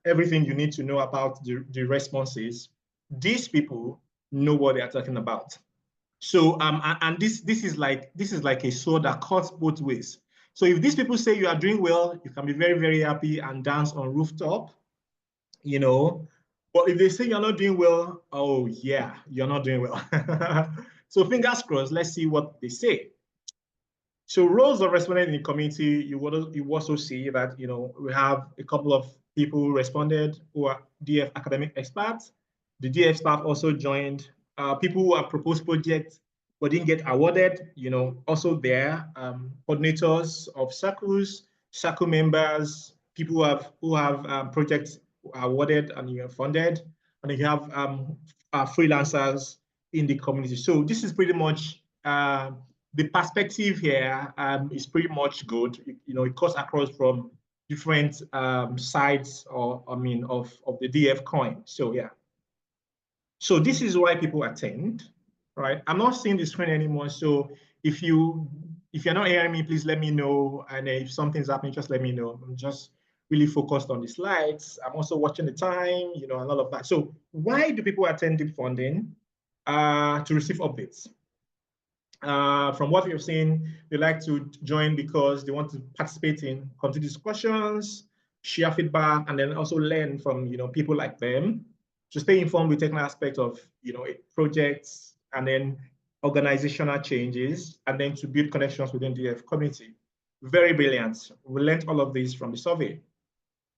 everything you need to know about the responses. These people know what they are talking about. So and this is like a sword that cuts both ways. So if these people say you are doing well, you can be very, very happy and dance on rooftop, you know. But if they say you're not doing well, oh yeah, you're not doing well. So fingers crossed, let's see what they say. So roles of respondent in the community, you also see that, you know, we have a couple of people who responded who are DF academic experts. The DF staff also joined. People who have proposed projects but didn't get awarded, you know, also there. Coordinators of circles, circle members, people who have projects awarded and funded, and then you have freelancers in the community. So this is pretty much the perspective here is pretty much good. You know, it cuts across from different sides, or I mean, of the DF coin. So yeah. So this is why people attend, right? I'm not seeing the screen anymore. So if you're not hearing me, please let me know. And if something's happening, just let me know. I'm just really focused on the slides. I'm also watching the time, you know, and all of that. So why do people attend Deep Funding? To receive updates. From what we've seen, they like to join because they want to participate in community discussions, share feedback, and then also learn from, you know, people like them, to stay informed with technical aspects of, you know, projects, and then organizational changes, and then to build connections within the DF community. Very brilliant. We learned all of this from the survey.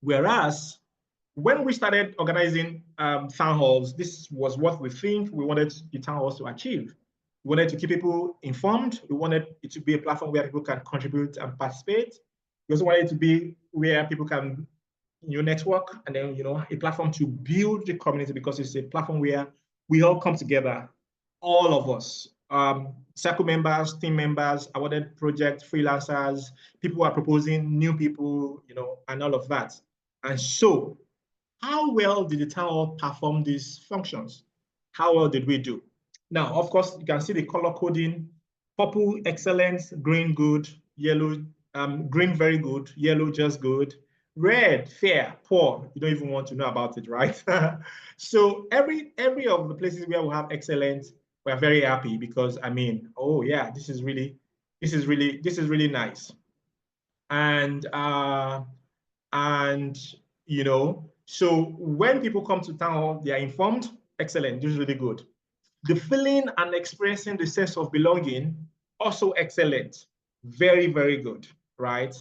Whereas when we started organizing town halls, this was what we think we wanted the town halls to achieve. We wanted to keep people informed. We wanted it to be a platform where people can contribute and participate. We also wanted it to be where people can, you know, network, and then, you know, a platform to build the community, because it's a platform where we all come together, all of us, circle members, team members, awarded project freelancers, people who are proposing, new people, you know, and all of that. And so, how well did the town hall perform these functions? How well did we do? Now, of course, you can see the color coding: purple, excellent; green, good; yellow, green, very good; yellow, just good; red, fair; poor, you don't even want to know about it, right? So every of the places where we have excellent, we're very happy because I mean, oh yeah, this is really nice. And you know, so when people come to town hall, they are informed, excellent, this is really good. The feeling and experiencing the sense of belonging, also excellent, very, very good, right?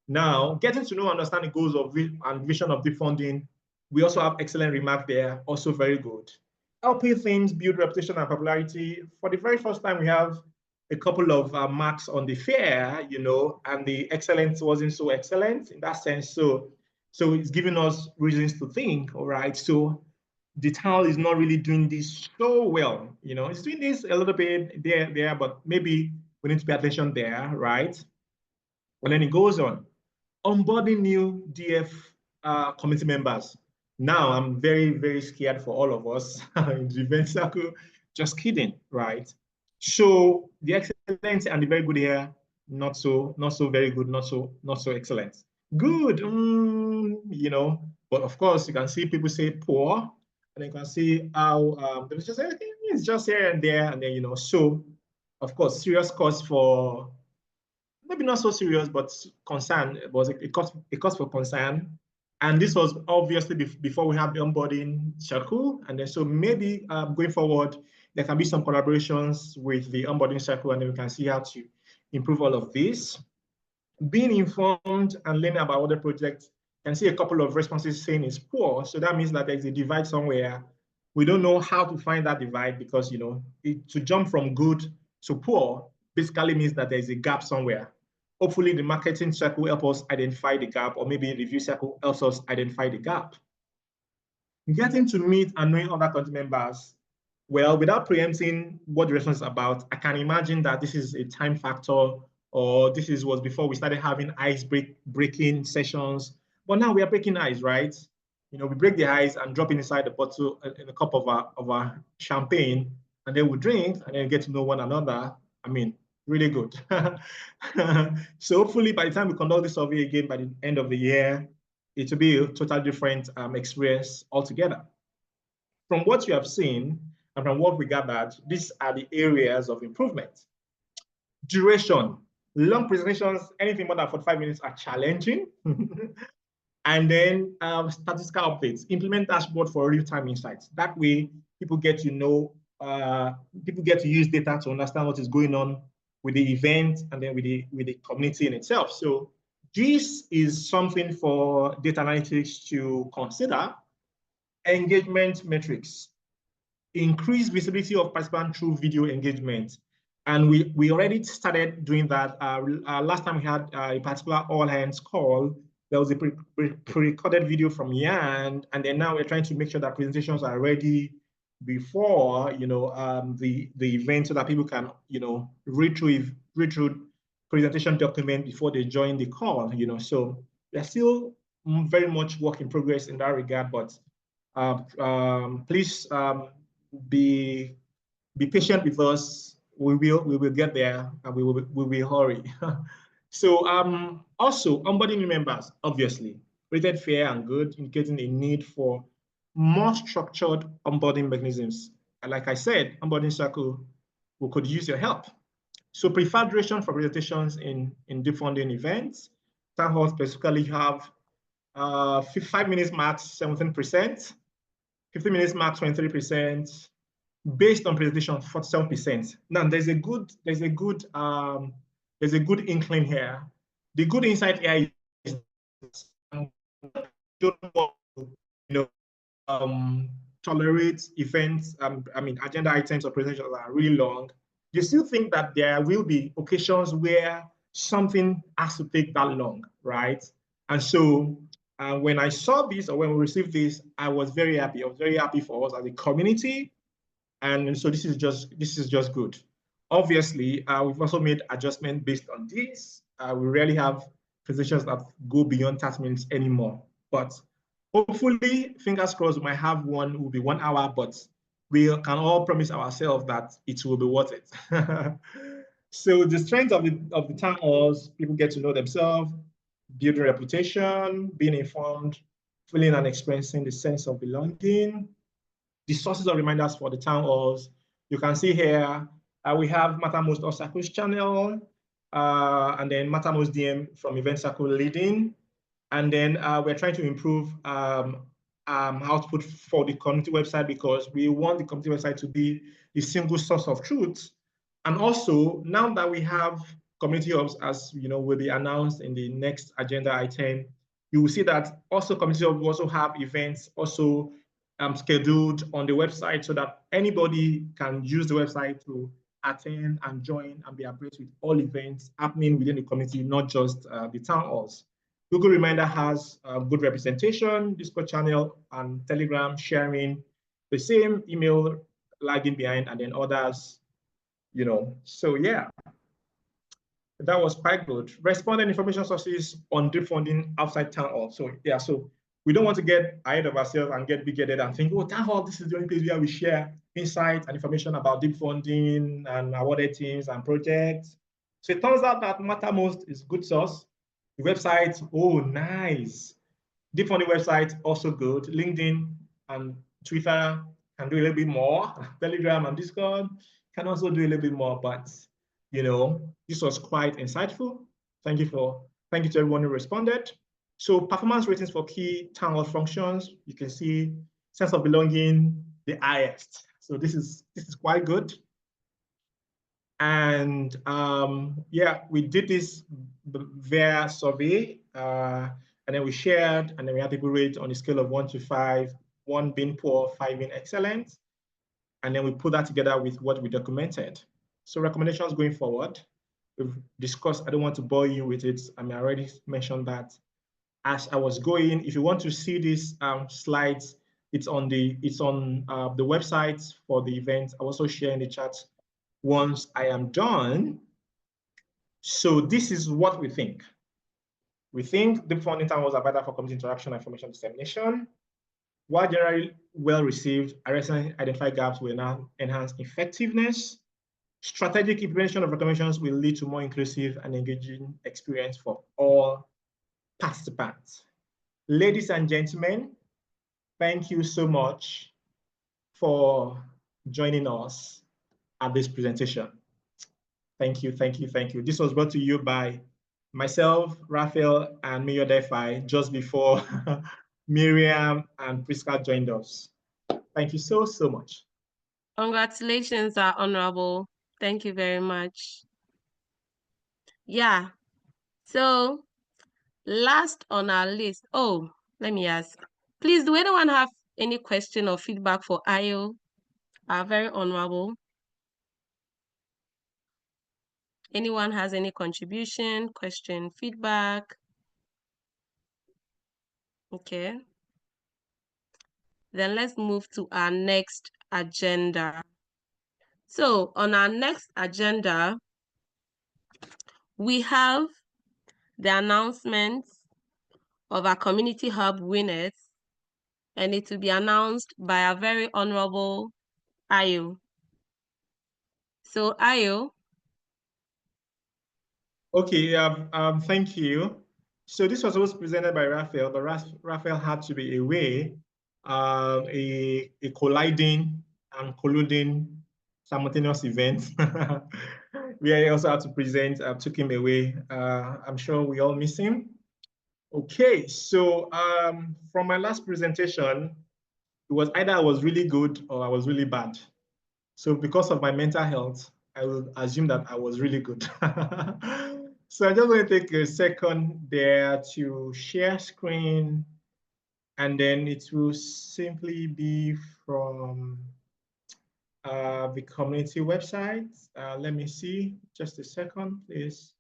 Now, getting to know and understand the goals of and vision of Deep Funding, we also have excellent remark there, also very good. Helping things build reputation and popularity. For the very first time, we have a couple of marks on the fair, you know, and the excellence wasn't so excellent in that sense. So it's giving us reasons to think, all right, so the town is not really doing this so well, you know, it's doing this a little bit there, but maybe we need to pay attention there, right? And then it goes on, onboarding new DF committee members. Now I'm very, very scared for all of us in the event circle. Just kidding, right? So the excellent and the very good here, not so very good, not so excellent. Good, you know, but of course you can see people say poor, and you can see how there's just it's just here and there, and then you know, so of course serious cause for maybe not so serious, but concern was a cause for concern. And this was obviously before we have the onboarding circle. And then so maybe going forward, there can be some collaborations with the onboarding circle, and then we can see how to improve all of this. Being informed and learning about other projects, can see a couple of responses saying it's poor. So that means that there's a divide somewhere. We don't know how to find that divide because, you know, to jump from good to poor basically means that there's a gap somewhere. Hopefully the marketing circle helps us identify the gap, or maybe the review circle helps us identify the gap. Getting to meet and knowing other community members, well, without preempting what the response is about, I can imagine that this is a time factor, or this was before we started having ice breaking sessions. But now we are breaking ice, right? You know, we break the ice and drop it inside the bottle in a cup of our champagne, and then we drink and then get to know one another. I mean, really good. So hopefully by the time we conduct this survey again by the end of the year, it will be a totally different experience altogether. From what you have seen and from what we gathered, these are the areas of improvement. Duration. Long presentations, anything more than 45 minutes are challenging. And then statistical updates. Implement dashboard for real-time insights. That way, people get to know, people get to use data to understand what is going on with the event and then with the community in itself. So this is something for data analytics to consider. Engagement metrics. Increase visibility of participants through video engagement. And we already started doing that. Last time we had a particular all hands call, there was a pre-recorded video from Yan, and then now we're trying to make sure that presentations are ready before, you know, the event, so that people can, you know, read through presentation document before they join the call, you know. So we're still very much work in progress in that regard, but please be patient with us. We will get there, and we will hurry. So also onboarding new members, obviously rated fair and good, indicating a need for more structured onboarding mechanisms. And like I said, onboarding circle, we could use your help. So preferred duration for presentations in Deep Funding events. Town hall specifically have 5 minutes max 17%, 15 minutes max 23%, based on presentation 47%. Now there's a good inkling here. The good insight here is don't want to, you know, tolerate events. I mean, agenda items or presentations are really long. You still think that there will be occasions where something has to take that long, right? And so when I saw this, or when we received this, I was very happy. I was very happy for us as a community. And so this is just good. Obviously, we've also made adjustments based on this. We rarely have presentations that go beyond 30 minutes anymore. But hopefully, fingers crossed, we might have one, will be 1 hour, but we can all promise ourselves that it will be worth it. So the strength of the town halls, people get to know themselves, building reputation, being informed, feeling and experiencing the sense of belonging. The sources of reminders for the town halls, You can see here, we have Mattermost Osaka's channel, and then Mattermost DM from Event Circle leading. And then we're trying to improve output for the community website, because we want the community website to be the single source of truth. And also, now that we have community hubs, as you know, will be announced in the next agenda item, you will see that also community hubs also have events also scheduled on the website, so that anybody can use the website to attend and join and be abreast with all events happening within the community, not just the town halls. Google Reminder has good representation, Discord channel and Telegram sharing the same, email lagging behind, and then others, you know. So yeah, that was quite good. Respondent information sources on deep funding outside town hall. So yeah, so we don't want to get ahead of ourselves and get big-headed and think, oh, town hall, this is the only place where we share insights and information about deep funding and awarded teams and projects. So it turns out that Mattermost is a good source. The website, oh, nice. Deep funding website, also good. LinkedIn and Twitter can do a little bit more. Telegram and Discord can also do a little bit more, but you know, this was quite insightful. Thank you to everyone who responded. So performance ratings for key town hall functions, you can see sense of belonging, the highest. So this is quite good. And yeah, we did this via survey, and then we shared, and then we had people rate on a scale of 1 to 5, 1 being poor, 5 being excellent. And then we put that together with what we documented. So recommendations going forward, we've discussed, I don't want to bore you with it. I mean, I already mentioned that as I was going. If you want to see these slides, it's on the website for the event. I also share in the chat once I am done. So this is what we think. We think the funding time was better for community interaction and information dissemination. While generally well received, arresting identified gaps will now enhance effectiveness. Strategic implementation of recommendations will lead to more inclusive and engaging experience for all participants. Ladies and gentlemen, thank you so much for joining us at this presentation. Thank you, thank you, thank you. This was brought to you by myself, Rafael, and Mayor Defi just before Miriam and Presa joined us. Thank you so, so much. Congratulations, our honorable. Thank you very much. Yeah. So last on our list. Oh, let me ask. Please, do anyone have any question or feedback for Ayo, our very honorable? Anyone has any contribution, question, feedback? Okay. Then let's move to our next agenda. So on our next agenda, we have the announcements of our community hub winners, and it will be announced by our very honorable Ayo. So Ayo. Okay, thank you. So this was always presented by Rafael, but Rafael had to be away, a colliding and colluding simultaneous event. We also had to present, took him away. I'm sure we all miss him. Okay, so from my last presentation, it was either I was really good or I was really bad. So because of my mental health, I will assume that I was really good. So I'm just going to take a second there to share screen, and then it will simply be from the community website. Let me see, just a second, please.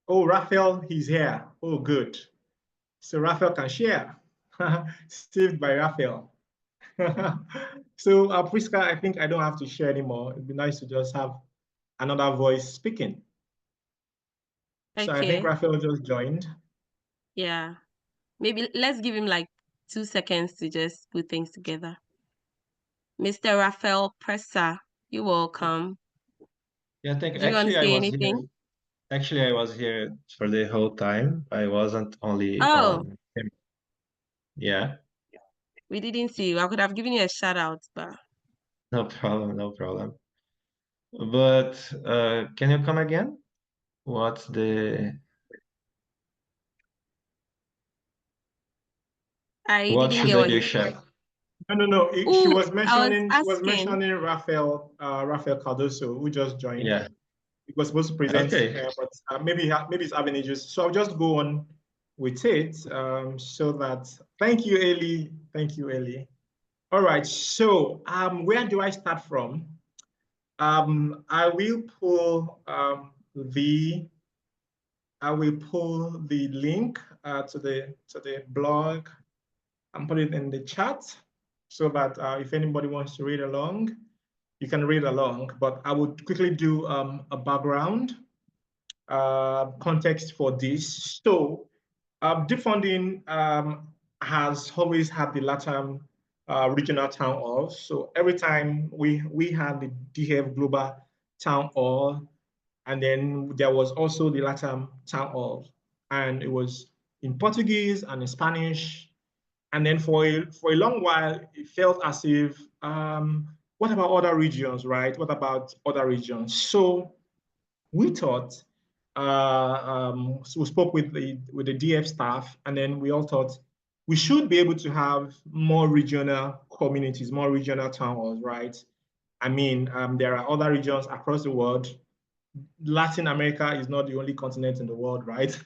Oh, Rafael, he's here. Oh, good. So Rafael can share. Saved by Rafael. So Presa, I think I don't have to share anymore. It'd be nice to just have another voice speaking. Okay. So I think Rafael just joined. Yeah. Maybe let's give him like 2 seconds to just put things together. Mr. Rafael Presa, you're welcome. Yeah, thank you. Do you want to say I was anything? here. Actually, I was here for the whole time. I wasn't only Oh. on. Yeah. We didn't see you. I could have given you a shout out, but No problem, no problem. But can you come again? What's the I what didn't should get I what you check? No. She Oh, was I was mentioning asking. Rafael Cardoso, who just joined. Yeah. It was supposed to present, Okay. but maybe it's having issues. So I'll just go on with it. So that thank you, Ellie. Thank you, Ellie. All right. So where do I start from? I will pull the link to the blog and put it in the chat so that if anybody wants to read along, you can read along. But I would quickly do a background context for this. So Deep Funding has always had the LATAM regional town halls. So every time we had the DF Global Town Hall, and then there was also the LATAM Town Hall, and it was in Portuguese and in Spanish. And then for a long while, it felt as if, what about other regions, right? What about other regions? So we thought, so we spoke with the DF staff, and then we all thought we should be able to have more regional communities, more regional town halls, right? I mean, there are other regions across the world. Latin America is not the only continent in the world, right?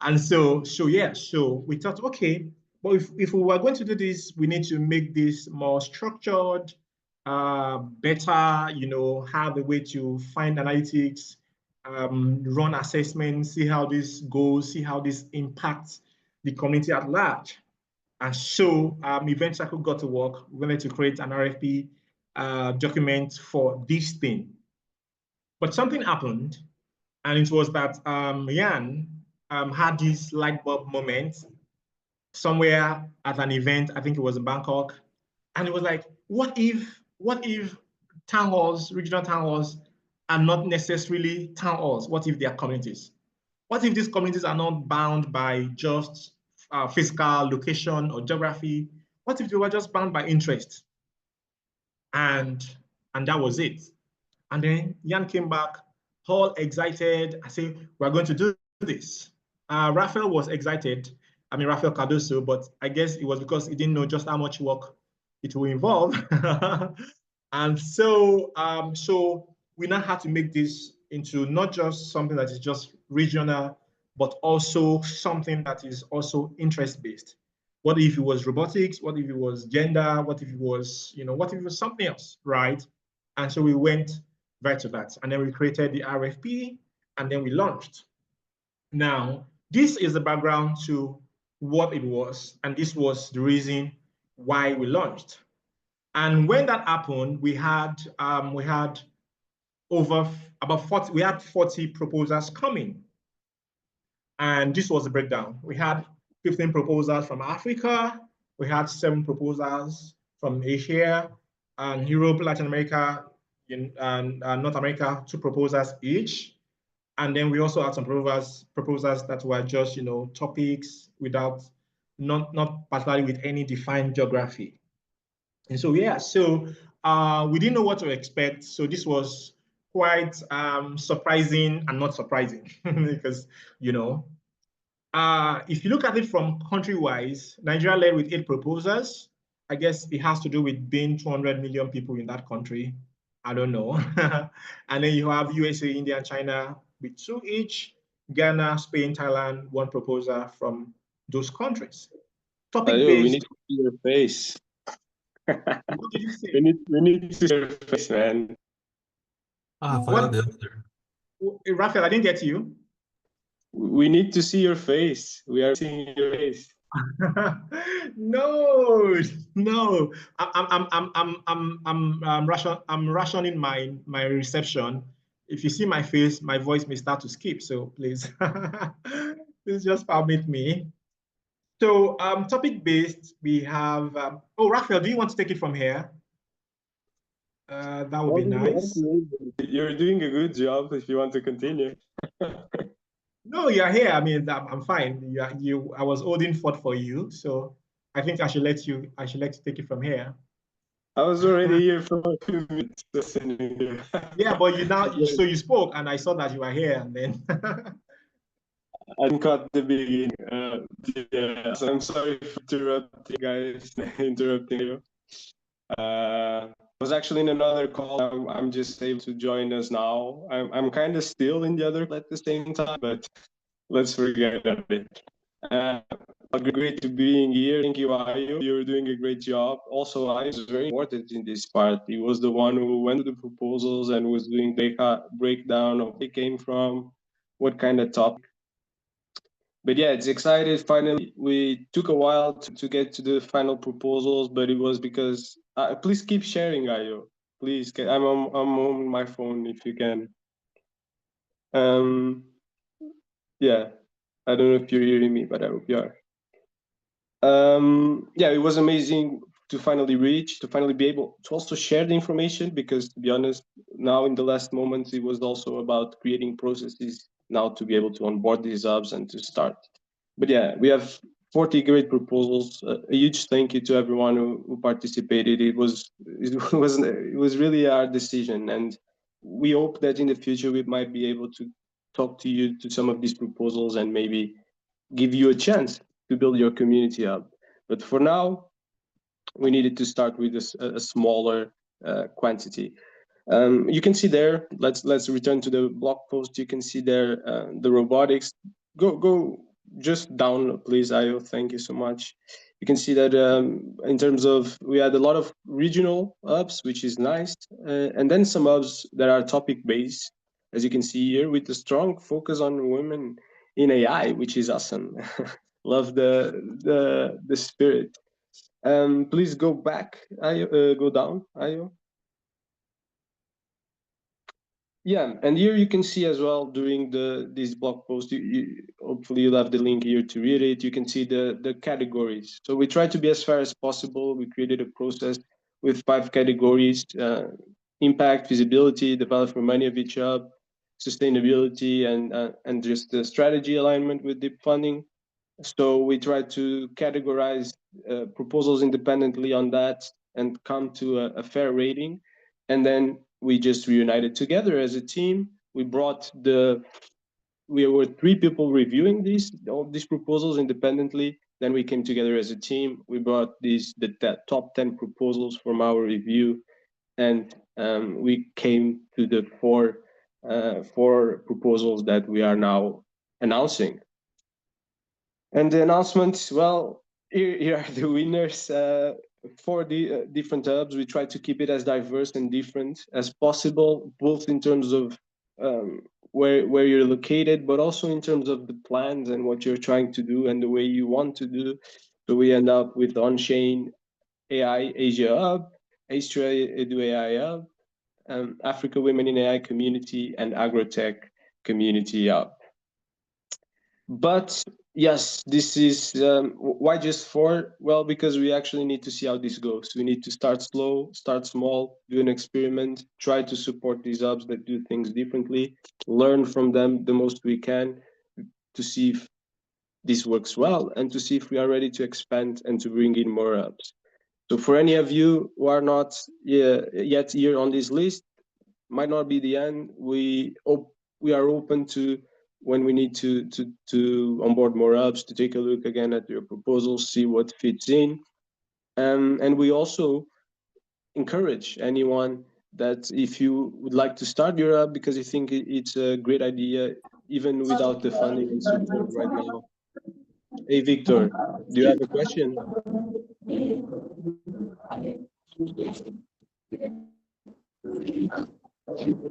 And so we thought, okay, but if we were going to do this, we need to make this more structured, better, have a way to find analytics, run assessments, see how this goes, see how this impacts the community at large. And so Event Circle got to work. We wanted to create an RFP document for this thing. But something happened, and it was that Jan had this light bulb moment somewhere at an event, I think it was in Bangkok, and it was like, what if town halls, regional town halls, are not necessarily town halls? What if they are communities? What if these communities are not bound by just physical location or geography? What if they were just bound by interest? And that was it. And then Jan came back, all excited. I say, we're going to do this. Rafael was excited. I mean, Rafael Cardoso, but I guess it was because he didn't know just how much work it will involve. And so, we now had to make this into not just something that is just regional, but also something that is also interest-based. What if it was robotics? What if it was gender? What if it was, what if it was something else, right? And so we went right to that. And then we created the RFP, and then we launched. Now, this is the background to what it was, and this was the reason why we launched. And when that happened, we had over about 40, we had 40 proposals coming. And this was the breakdown. We had 15 proposals from Africa, we had 7 proposals from Asia, and Europe, Latin America, and North America, 2 proposals each. And then we also had some proposals that were just, topics without, not particularly with any defined geography. And so, we didn't know what to expect. So this was quite surprising and not surprising because, if you look at it from country-wise, Nigeria led with 8 proposals. I guess it has to do with being 200 million people in that country. I don't know. And then you have USA, India, and China with 2 each. Ghana, Spain, Thailand, 1 proposal from those countries. Topic-based. We need to see your face. What did you say? We need to see your face, man. Rafael, I didn't get you. We need to see your face. We are seeing your face. No. I'm rationing my reception. If you see my face, my voice may start to skip. So please, please just permit me. So topic-based, we have. Rafael, do you want to take it from here? That would be nice. You're doing a good job. If you want to continue. No, you're here. I mean, I'm fine. I was holding forth for you, so I think I should let you take it from here. I was already here for a few minutes listening here. Yeah, but so you spoke, and I saw that you were here, and then. I didn't cut the beginning. Yeah, so I'm sorry for interrupting, guys. Interrupting you. I was actually in another call. I'm just able to join us now. I'm kind of still in the other at the same time, but let's forget that bit. Great to being here. Thank you, Ayo. You're doing a great job. Also, Ayo is very important in this part. He was the one who went to the proposals and was doing breakdown of where they came from, what kind of topic. But yeah, it's excited. Finally, we took a while to get to the final proposals, but it was because please keep sharing, Ayo. Please, I'm on my phone if you can. Yeah, I don't know if you're hearing me, but I hope you are. Yeah, it was amazing to finally be able to also share the information, because to be honest, now in the last moments, it was also about creating processes now to be able to onboard these hubs and to start. But yeah, we have 40 great proposals. A huge thank you to everyone who participated. It was really our decision, and we hope that in the future we might be able to talk to you to some of these proposals and maybe give you a chance to build your community hub. But for now, we needed to start with a smaller quantity. You can see there, let's return to the blog post. You can see there the robotics. Go just down, please, Ayo. Thank you so much. You can see that in terms of, we had a lot of regional hubs, which is nice, and then some hubs that are topic-based, as you can see here, with a strong focus on women in AI, which is awesome. Love the spirit. Please go back, Ayo, go down, Ayo. Yeah, and here you can see as well during this blog post, hopefully you'll have the link here to read it. You can see the categories. So we try to be as fair as possible. We created a process with 5 categories: impact, visibility, the value for money of each hub, sustainability, and just the strategy alignment with deep funding. So we try to categorize proposals independently on that and come to a fair rating. And then we just reunited together as a team. We were 3 people reviewing all these proposals independently. Then we came together as a team. We brought the top 10 proposals from our review, and we came to the 4 proposals that we are now announcing. And the announcements, well, here are the winners. For the different hubs, we try to keep it as diverse and different as possible, both in terms of where you're located, but also in terms of the plans and what you're trying to do and the way you want to do. So we end up with on-chain AI Asia Hub, Austria Edu AI Hub, Africa Women in AI Community, and Agrotech Community Hub. But yes, this is why just 4? Well, because we actually need to see how this goes. We need to start slow, start small, do an experiment, try to support these hubs that do things differently, learn from them the most we can to see if this works well and to see if we are ready to expand and to bring in more hubs. So for any of you who are not yet here on this list, might not be the end. We are open to, when we need to onboard more hubs, to take a look again at your proposals, see what fits in. And we also encourage anyone that if you would like to start your hub because you think it's a great idea, even without the funding and support right now. Hey, Victor, do you have a question?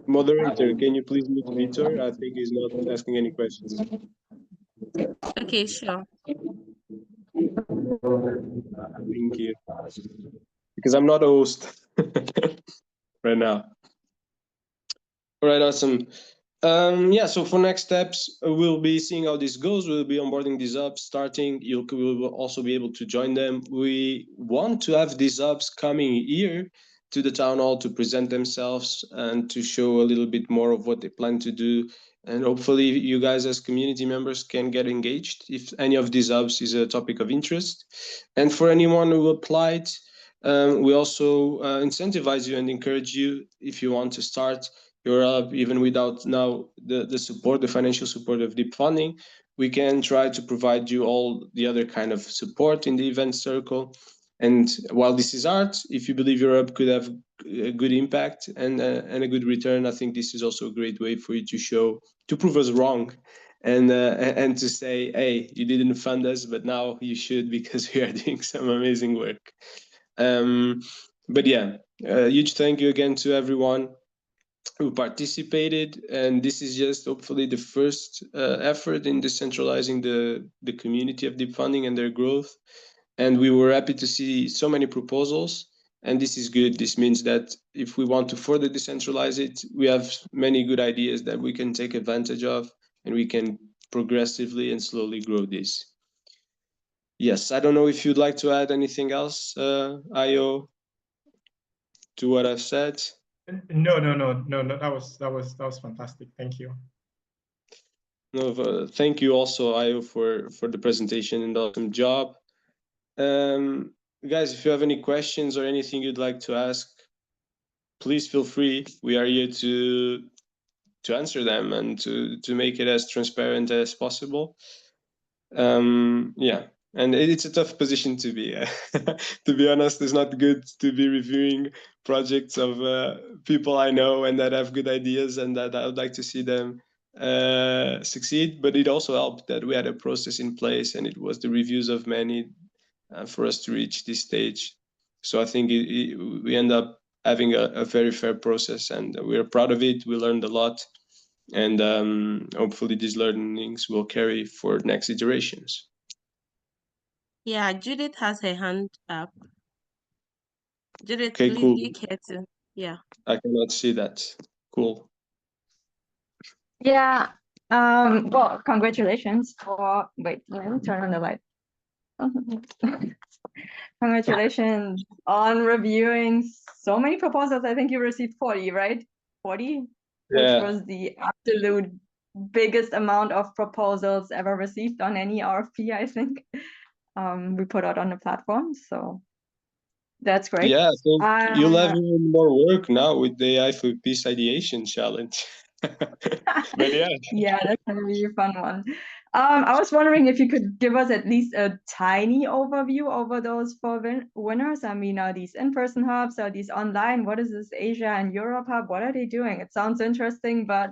Moderator, can you please mute Victor? I think he's not asking any questions. Okay, sure. Thank you. Because I'm not a host right now. All right, awesome. Yeah, so for next steps, we'll be seeing how this goes. We'll be onboarding these hubs, starting. You will also be able to join them. We want to have these hubs coming here to the town hall to present themselves and to show a little bit more of what they plan to do. And hopefully you guys as community members can get engaged if any of these hubs is a topic of interest. And for anyone who applied, We also incentivize you and encourage you, if you want to start your app, even without now the support, the financial support of Deep Funding, we can try to provide you all the other kind of support in the event circle. And while this is art, if you believe your app could have a good impact and a good return, I think this is also a great way for you to prove us wrong, and to say, hey, you didn't fund us, but now you should, because we are doing some amazing work. But yeah, huge thank you again to everyone who participated, and this is just hopefully the first effort in decentralizing the community of Deep Funding and their growth. And we were happy to see so many proposals, and this is good. This means that if we want to further decentralize it, we have many good ideas that we can take advantage of, and we can progressively and slowly grow this. Yes, I don't know if you'd like to add anything else, Ayo, to what I've said. No. That was fantastic. Thank you. No, thank you also, Ayo, for the presentation and awesome job. Guys, if you have any questions or anything you'd like to ask, please feel free. We are here to answer them and to make it as transparent as possible. Yeah, and it's a tough position to be. To be honest, it's not good to be reviewing projects of people I know and that have good ideas and that I would like to see them succeed. But it also helped that we had a process in place, and it was the reviews of many for us to reach this stage. So I think we end up having a very fair process, and we're proud of it. We learned a lot, and hopefully these learnings will carry for next iterations. Yeah, Judith has her hand up. Judith, Okay, please, cool. do you care to? Yeah. I cannot see that. Cool. Yeah. Well, congratulations for, wait, let me turn on the light. Congratulations on reviewing so many proposals. I think you received 40, right? 40, Yeah. which was the absolute biggest amount of proposals ever received on any RFP, I think. We put out on the platform, so that's great. Yeah, I think you'll have even more work now with the AI for Peace Ideation Challenge. But yeah. Yeah, that's gonna be a fun one. I was wondering if you could give us at least a tiny overview over those 4 winners. I mean, are these in-person hubs? Are these online? What is this Asia and Europe hub? What are they doing? It sounds interesting, but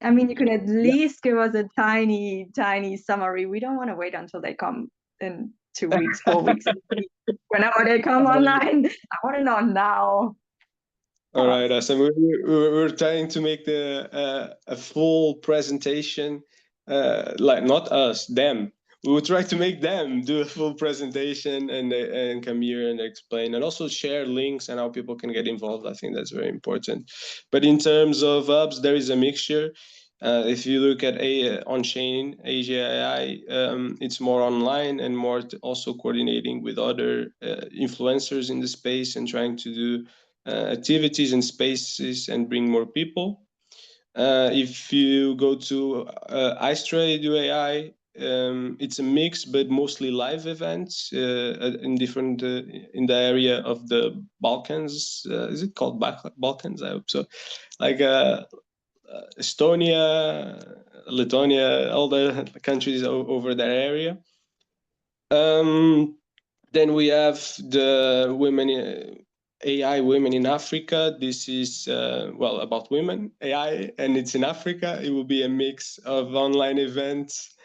I mean, you can at least give us a tiny summary. We don't want to wait until they come in 2 weeks, 4 weeks, whenever they come online. I want to know now. All right, awesome. We're trying to make a full presentation, like not us, them. We will try to make them do a full presentation and come here and explain, and also share links and how people can get involved. I think that's very important. But in terms of hubs, there is a mixture. If you look at on-chain Asia AI, it's more online and more also coordinating with other influencers in the space and trying to do activities and spaces and bring more people. If you go to iStrade AI, it's a mix, but mostly live events in different in the area of the Balkans. Is it called Balkans? I hope so. Like Estonia, Lithuania, all the countries over that area. Then we have the women. AI Women in Africa. This is, well, about women, AI, and it's in Africa. It will be a mix of online events.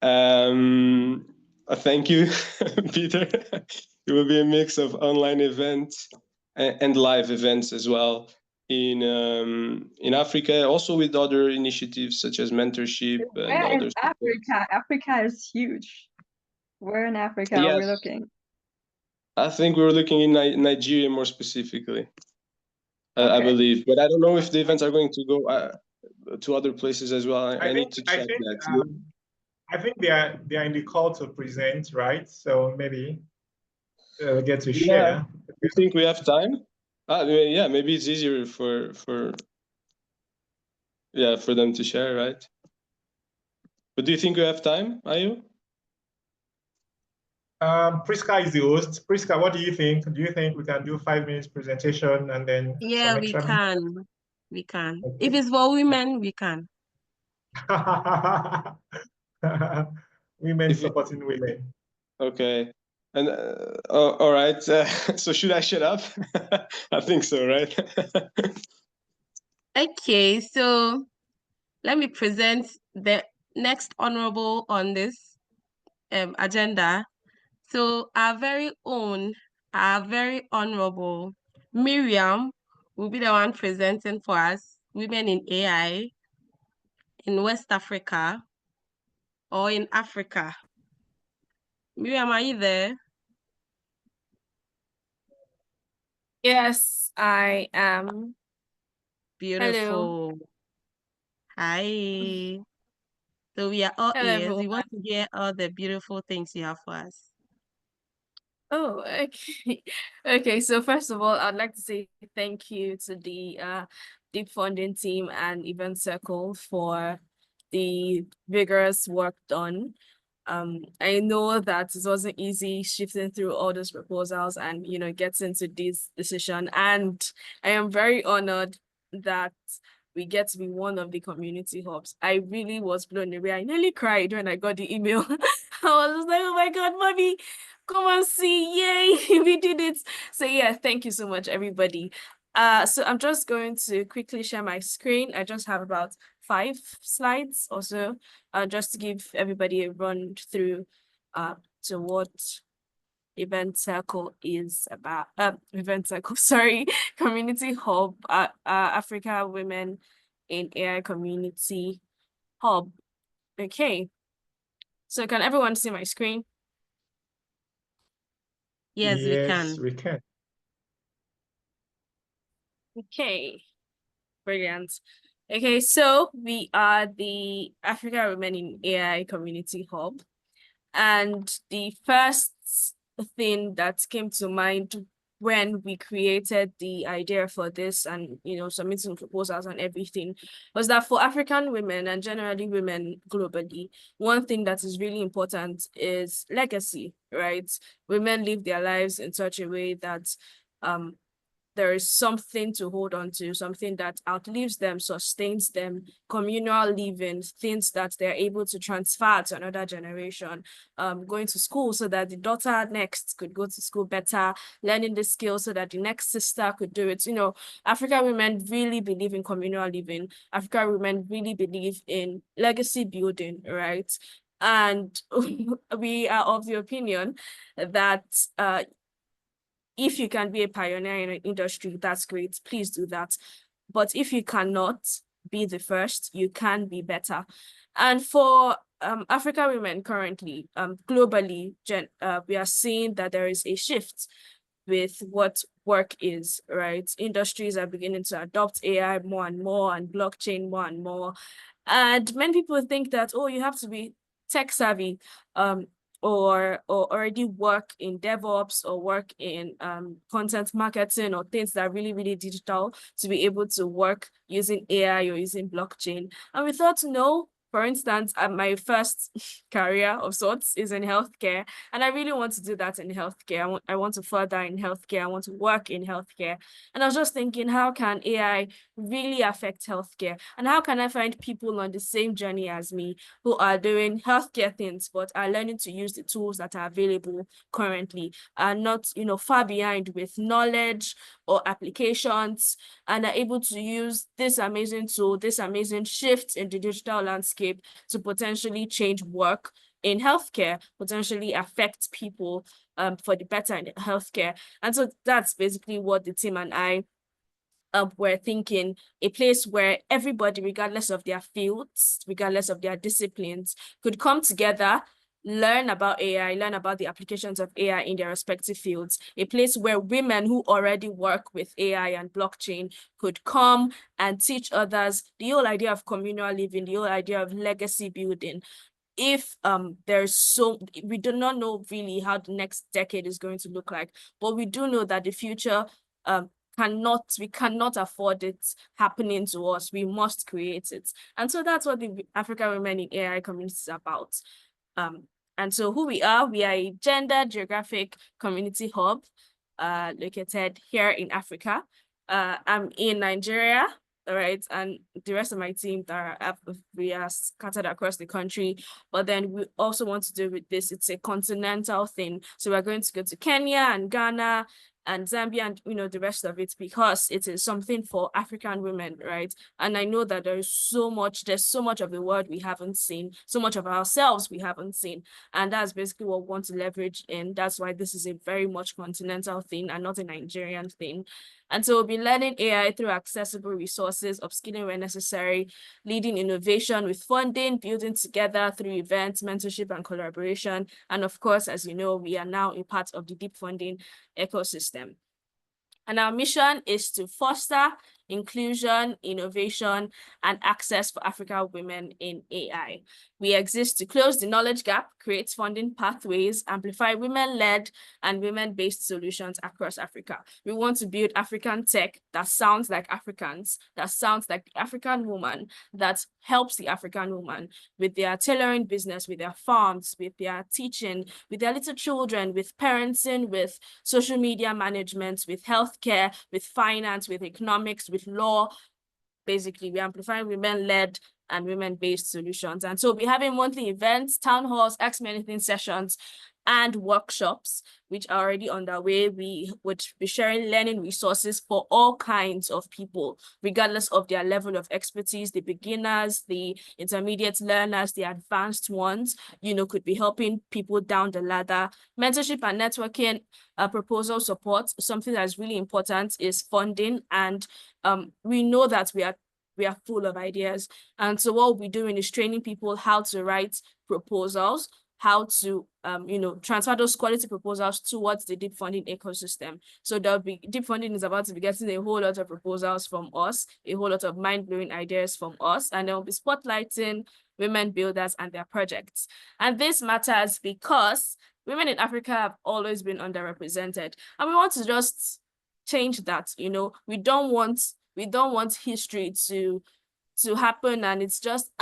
Thank you, Peter. It will be a mix of online events and live events as well in Africa, also with other initiatives such as mentorship and Where in others. Africa? Africa is huge. Where in Africa are we looking? I think we were looking in Nigeria more specifically, I believe. But I don't know if the events are going to go to other places as well. I need to check that. I think they are in the call to present, right? So maybe we get to share. You think we have time? Yeah, maybe it's easier for them to share, right? But do you think we have time, Ayu? Priska is the host. Priska, what do you think? Do you think we can do 5 minutes presentation and then Yeah, some we extra can. We can. Okay. If it's for women, we can. Women If you- supporting women. Okay. And all right. So should I shut up? I think so, right? Okay, so let me present the next honorable on this agenda. So our very honorable Miriam will be the one presenting for us women in AI in West Africa or in Africa. Miriam, are you there? Yes, I am. Beautiful. Hi. So we are all Hello, ears. We everyone. want to hear all the beautiful things you have for us. Oh, okay. Okay, so first of all, I'd like to say thank you to the Deep Funding team and Event Circle for the vigorous work done. I know that it wasn't easy shifting through all those proposals and, you know, getting to this decision. And I am very honored that we get to be one of the community hubs. I really was blown away. I nearly cried when I got the email. I was just like, oh my God, mommy, come and see, yay, we did it. So yeah, thank you so much, everybody. So I'm just going to quickly share my screen. I just have about 5 slides or so, just to give everybody a run through to what Event Circle is about. Event Circle, sorry, Community Hub, Africa Women in AI Community Hub. Okay, so can everyone see my screen? Yes, we can. We can. Okay, brilliant. Okay, so we are the Africa Women in AI Community Hub. And the first thing that came to mind when we created the idea for this and, you know, submitting proposals and everything was that for African women and generally women globally, one thing that is really important is legacy, right? Women live their lives in such a way that there is something to hold on to, something that outlives them, sustains them, communal living, things that they're able to transfer to another generation, going to school so that the daughter next could go to school better, learning the skills so that the next sister could do it. You know, African women really believe in communal living. African women really believe in legacy building, right? And we are of the opinion that if you can be a pioneer in an industry, that's great. Please do that. But if you cannot be the first, you can be better. And for African women currently, globally, we are seeing that there is a shift with what work is, right? Industries are beginning to adopt AI more and more and blockchain more and more. And many people think that, oh, you have to be tech savvy, or already work in DevOps or work in content marketing or things that are really, really digital to be able to work using AI or using blockchain. And we thought, no, for instance, my first career of sorts is in healthcare, and I really want to do that in healthcare. I want to further in healthcare. I want to work in healthcare. And I was just thinking, how can AI really affect healthcare? And how can I find people on the same journey as me who are doing healthcare things, but are learning to use the tools that are available currently, and not, you know, far behind with knowledge or applications, and are able to use this amazing tool, this amazing shift in the digital landscape to potentially change work in healthcare, potentially affect people for the better in healthcare. And so that's basically what the team and I we're thinking, a place where everybody, regardless of their fields, regardless of their disciplines, could come together, learn about AI, learn about the applications of AI in their respective fields, a place where women who already work with AI and blockchain could come and teach others the whole idea of communal living, the whole idea of legacy building. If we do not know really how the next decade is going to look like, but we do know that the future we cannot afford it happening to us. We must create it. And so that's what the African Women in AI community is about. And so who we are a gender geographic community hub located here in Africa. I'm in Nigeria, all right, and the rest of my team we are scattered across the country. But then we also want to do with this, it's a continental thing. So we're going to go to Kenya and Ghana and Zambia and the rest of it, because it is something for African women, right? And I know that there's so much of the world we haven't seen, so much of ourselves we haven't seen. And that's basically what we want to leverage in. That's why this is a very much continental thing and not a Nigerian thing. And so we'll be learning AI through accessible resources, upskilling where necessary, leading innovation with funding, building together through events, mentorship, and collaboration. And of course, as you know, we are now a part of the Deep Funding ecosystem. And our mission is to foster inclusion, innovation, and access for African women in AI. We exist to close the knowledge gap, create funding pathways, amplify women-led and women-based solutions across Africa. We want to build African tech that sounds like Africans, that sounds like the African woman, that helps the African woman with their tailoring business, with their farms, with their teaching, with their little children, with parenting, with social media management, with healthcare, with finance, with economics, with law. Basically, we amplify women-led and women-based solutions. And so we'll be having monthly events, town halls, Ask Me Anything sessions, and workshops, which are already underway. We would be sharing learning resources for all kinds of people, regardless of their level of expertise. The beginners, the intermediate learners, the advanced ones, could be helping people down the ladder. Mentorship and networking, proposal support. Something that is really important is funding. And we know that we are full of ideas. And so what we'll be doing is training people how to write proposals, how to transfer those quality proposals towards the Deep Funding ecosystem. So Deep Funding is about to be getting a whole lot of proposals from us, a whole lot of mind-blowing ideas from us, and they'll be spotlighting women builders and their projects. And this matters because women in Africa have always been underrepresented, and we want to just change that. We don't want history to happen and it's just,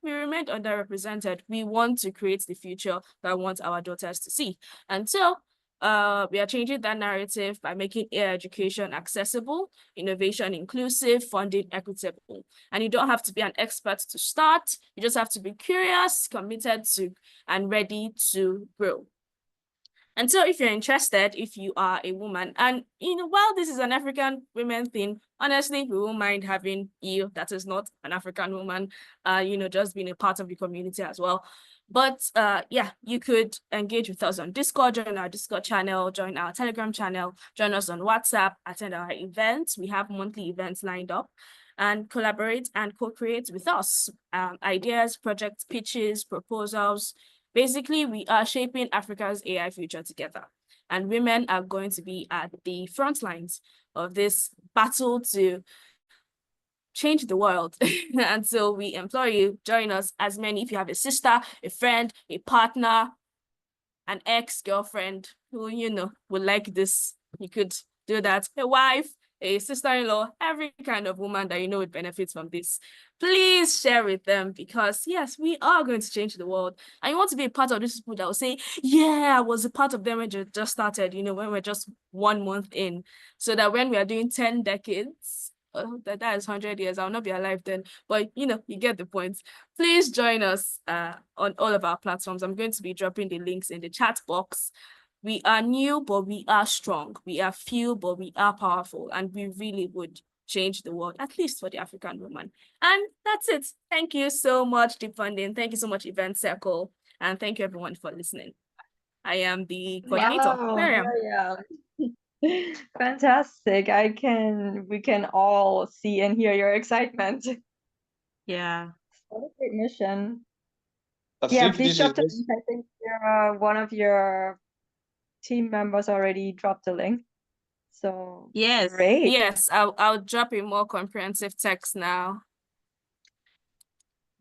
we remained underrepresented. We want to create the future that I want our daughters to see. And so we are changing that narrative by making AI education accessible, innovation inclusive, funding equitable. And you don't have to be an expert to start. You just have to be curious, committed to, and ready to grow. And so if you're interested, if you are a woman, and while this is an African women thing, honestly, we won't mind having you that is not an African woman, just being a part of the community as well. But you could engage with us on Discord, join our Discord channel, join our Telegram channel, join us on WhatsApp, attend our events. We have monthly events lined up, and collaborate and co-create with us. Ideas, project pitches, proposals. Basically, we are shaping Africa's AI future together, and women are going to be at the front lines of this battle to change the world. And so we implore you, join us, as many. If you have a sister, a friend, a partner, an ex-girlfriend who, would like this, you could do that. A wife, a sister-in-law, every kind of woman that would benefit from this. Please share with them, because yes, we are going to change the world. And you want to be a part of these people that will say, yeah, I was a part of them when you just started, when we're just 1 month in. So that when we are doing 10 decades, that is 100 years, I'll not be alive then. But you get the point. Please join us on all of our platforms. I'm going to be dropping the links in the chat box. We are new, but we are strong. We are few, but we are powerful. And we really would change the world, at least for the African woman. And that's it. Thank you so much, Deep Funding. Thank you so much, Event Circle. And thank you, everyone, for listening. I am the coordinator. Wow, Miriam. Fantastic. We can all see and hear your excitement. Yeah. What a great mission. I Yeah, think please this drop the is link. I think one of your team members already dropped the link. So Yes. great. Yes, I'll drop a more comprehensive text now.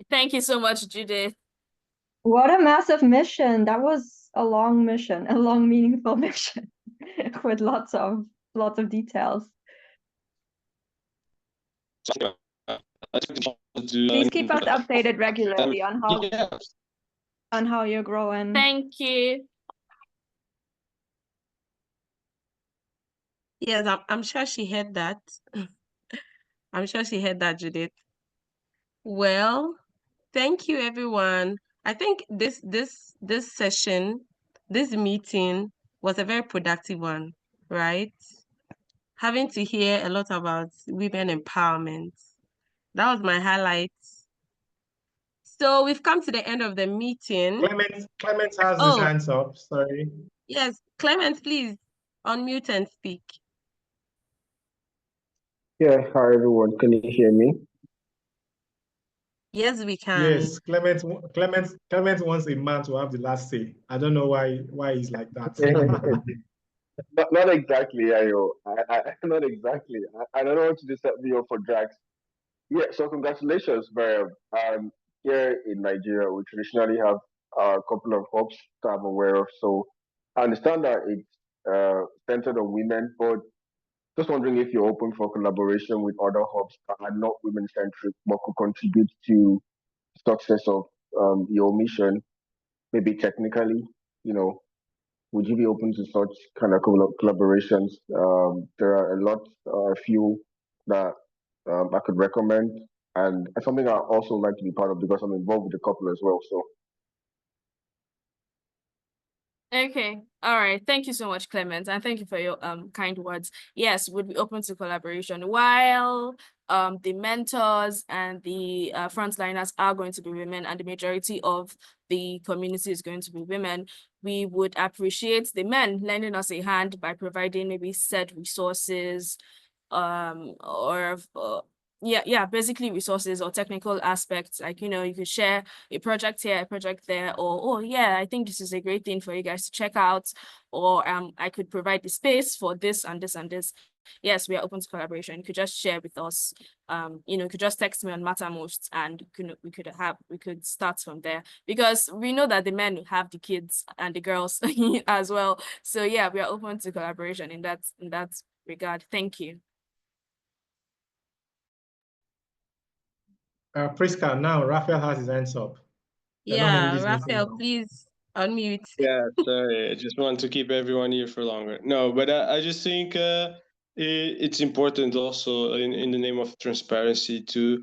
Thank you so much, Judith. What a massive mission. That was a long mission, a long, meaningful mission with lots of details. Please keep us updated regularly on how on how you're growing. Thank you. Yes, I'm sure she heard that. I'm sure she heard that, Judith. Well, thank you, everyone. I think this session, this meeting was a very productive one, right? Having to hear a lot about women empowerment. That was my highlight. So we've come to the end of the meeting. Clement has his hands up. Sorry. Yes, Clement, please unmute and speak. Yeah, hi everyone. Can you hear me? Yes, we can. Yes, Clement wants a man to have the last say. I don't know why he's like that. Not exactly, Ayo. Not exactly. I don't want you to set me up for drags. Yeah, so congratulations, Mariam. Here in Nigeria, we traditionally have a couple of hubs that I'm aware of. So I understand that it's centered on women, but just wondering if you're open for collaboration with other hubs that are not women-centric, but could contribute to success of your mission, maybe technically, you know, would you be open to such kind of collaborations? There are a few that I could recommend, and it's something I also like to be part of because I'm involved with a couple as well. So. Okay. All right. Thank you so much, Clement, and thank you for your kind words. Yes, we'd be open to collaboration. While the mentors and the frontliners are going to be women, and the majority of the community is going to be women, we would appreciate the men lending us a hand by providing maybe said resources, basically resources or technical aspects. Like, you could share a project here, a project there, or, oh yeah, I think this is a great thing for you guys to check out, or I could provide the space for this and this and this. Yes, we are open to collaboration. You could just share with us. You could just text me on Mattermost, and we could start from there, because we know that the men have the kids and the girls as well. So yeah, we are open to collaboration in that regard. Thank you. Priska, now Rafael has his hands up. Yeah, Rafael, please unmute. Yeah, sorry. I just want to keep everyone here for longer. No, but I just think it's important also in the name of transparency to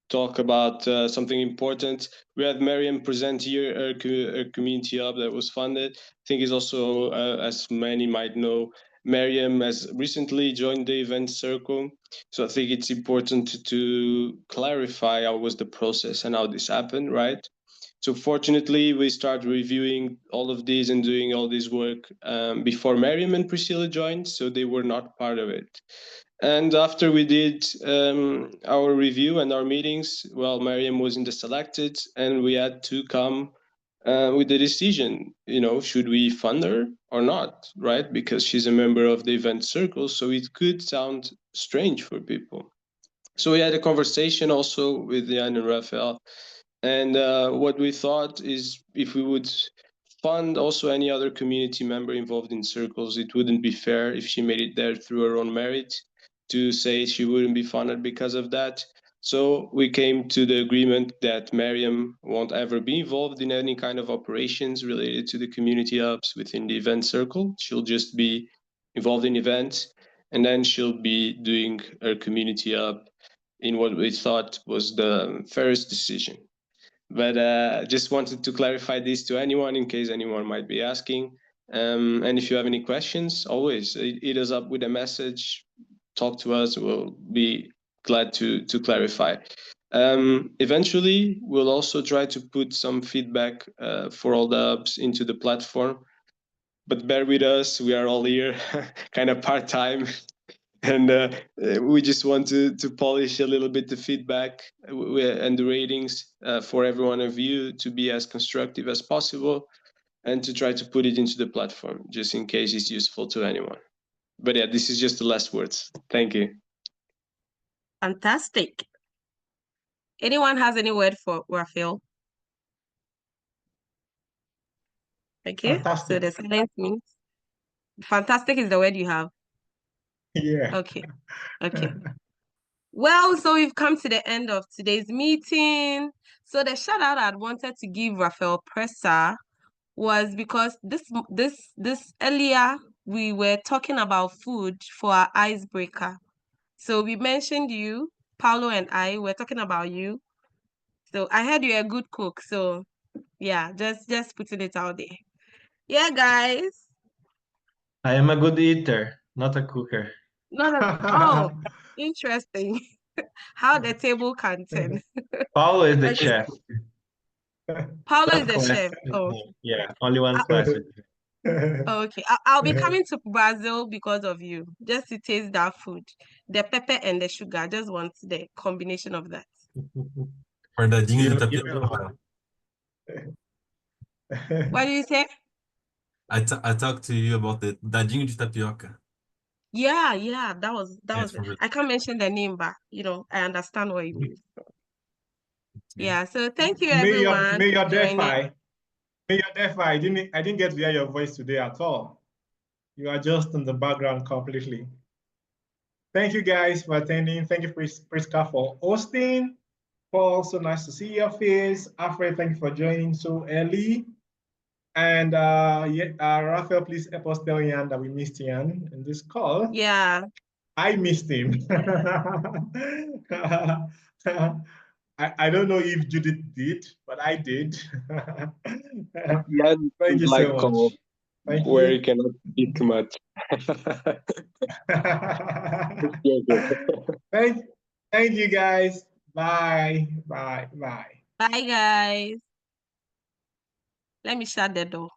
talk about something important. We had Mariam present here a community hub that was funded. I think it's also, as many might know, Mariam has recently joined the event circle. So I think it's important to clarify how was the process and how this happened, right? So fortunately, we started reviewing all of these and doing all this work before Mariam and Priscilla joined, so they were not part of it. And after we did our review and our meetings, well, Mariam wasn't selected, and we had to come with the decision, should we fund her or not, right? Because she's a member of the event circle, so it could sound strange for people. So we had a conversation also with Jan and Rafael, and what we thought is if we would fund also any other community member involved in circles, it wouldn't be fair if she made it there through her own merit to say she wouldn't be funded because of that. So we came to the agreement that Mariam won't ever be involved in any kind of operations related to the community hubs within the event circle. She'll just be involved in events, and then she'll be doing her community hub in what we thought was the fairest decision. But just wanted to clarify this to anyone in case anyone might be asking. And if you have any questions, always hit us up with a message, talk to us. We'll be glad to clarify. Eventually, we'll also try to put some feedback for all the hubs into the platform. But bear with us, we are all here kind of part-time. And we just want to polish a little bit the feedback and the ratings for every one of you to be as constructive as possible and to try to put it into the platform, just in case it's useful to anyone. But yeah, this is just the last words. Thank you. Fantastic. Anyone has any word for Rafael? Okay, Fantastic. so the silence means fantastic is the word you have. Yeah. Okay. Well, so we've come to the end of today's meeting. So the shout out I'd wanted to give Rafael Presa was because this earlier we were talking about food for our icebreaker. So we mentioned you, Paulo and I were talking about you. So I heard you're a good cook. So yeah, just putting it out there. Yeah, guys. I am a good eater, not a cooker. Oh, interesting. How the table can turn. Paulo is the Okay. chef. Paulo is One the class chef. with Oh, him. Yeah, only one class with him. okay. I'll be coming to Brazil because of you, just to taste that food. The pepper and the sugar. I just want the combination of that. For the You dinner know, you know. What do you say? I talked to you about the dadinho de tapioca. Yeah, that was Yes, from I can't mention the name, but I understand what you mean. Yeah, so thank you everyone. May your for joining. I didn't get to hear your voice today at all. You are just in the background completely. Thank you guys for attending. Thank you, Priska, for hosting. Paul, so nice to see your face. Alfred, thank you for joining so early. And Rafael, please help us tell Ian that we missed Ian in this call. Yeah. I missed him. I don't know if Judith did, but I did. Yeah, Thank you like so much. Thank where you. you cannot eat much. Thank you guys. Bye. Bye. Bye guys. Let me shut the door.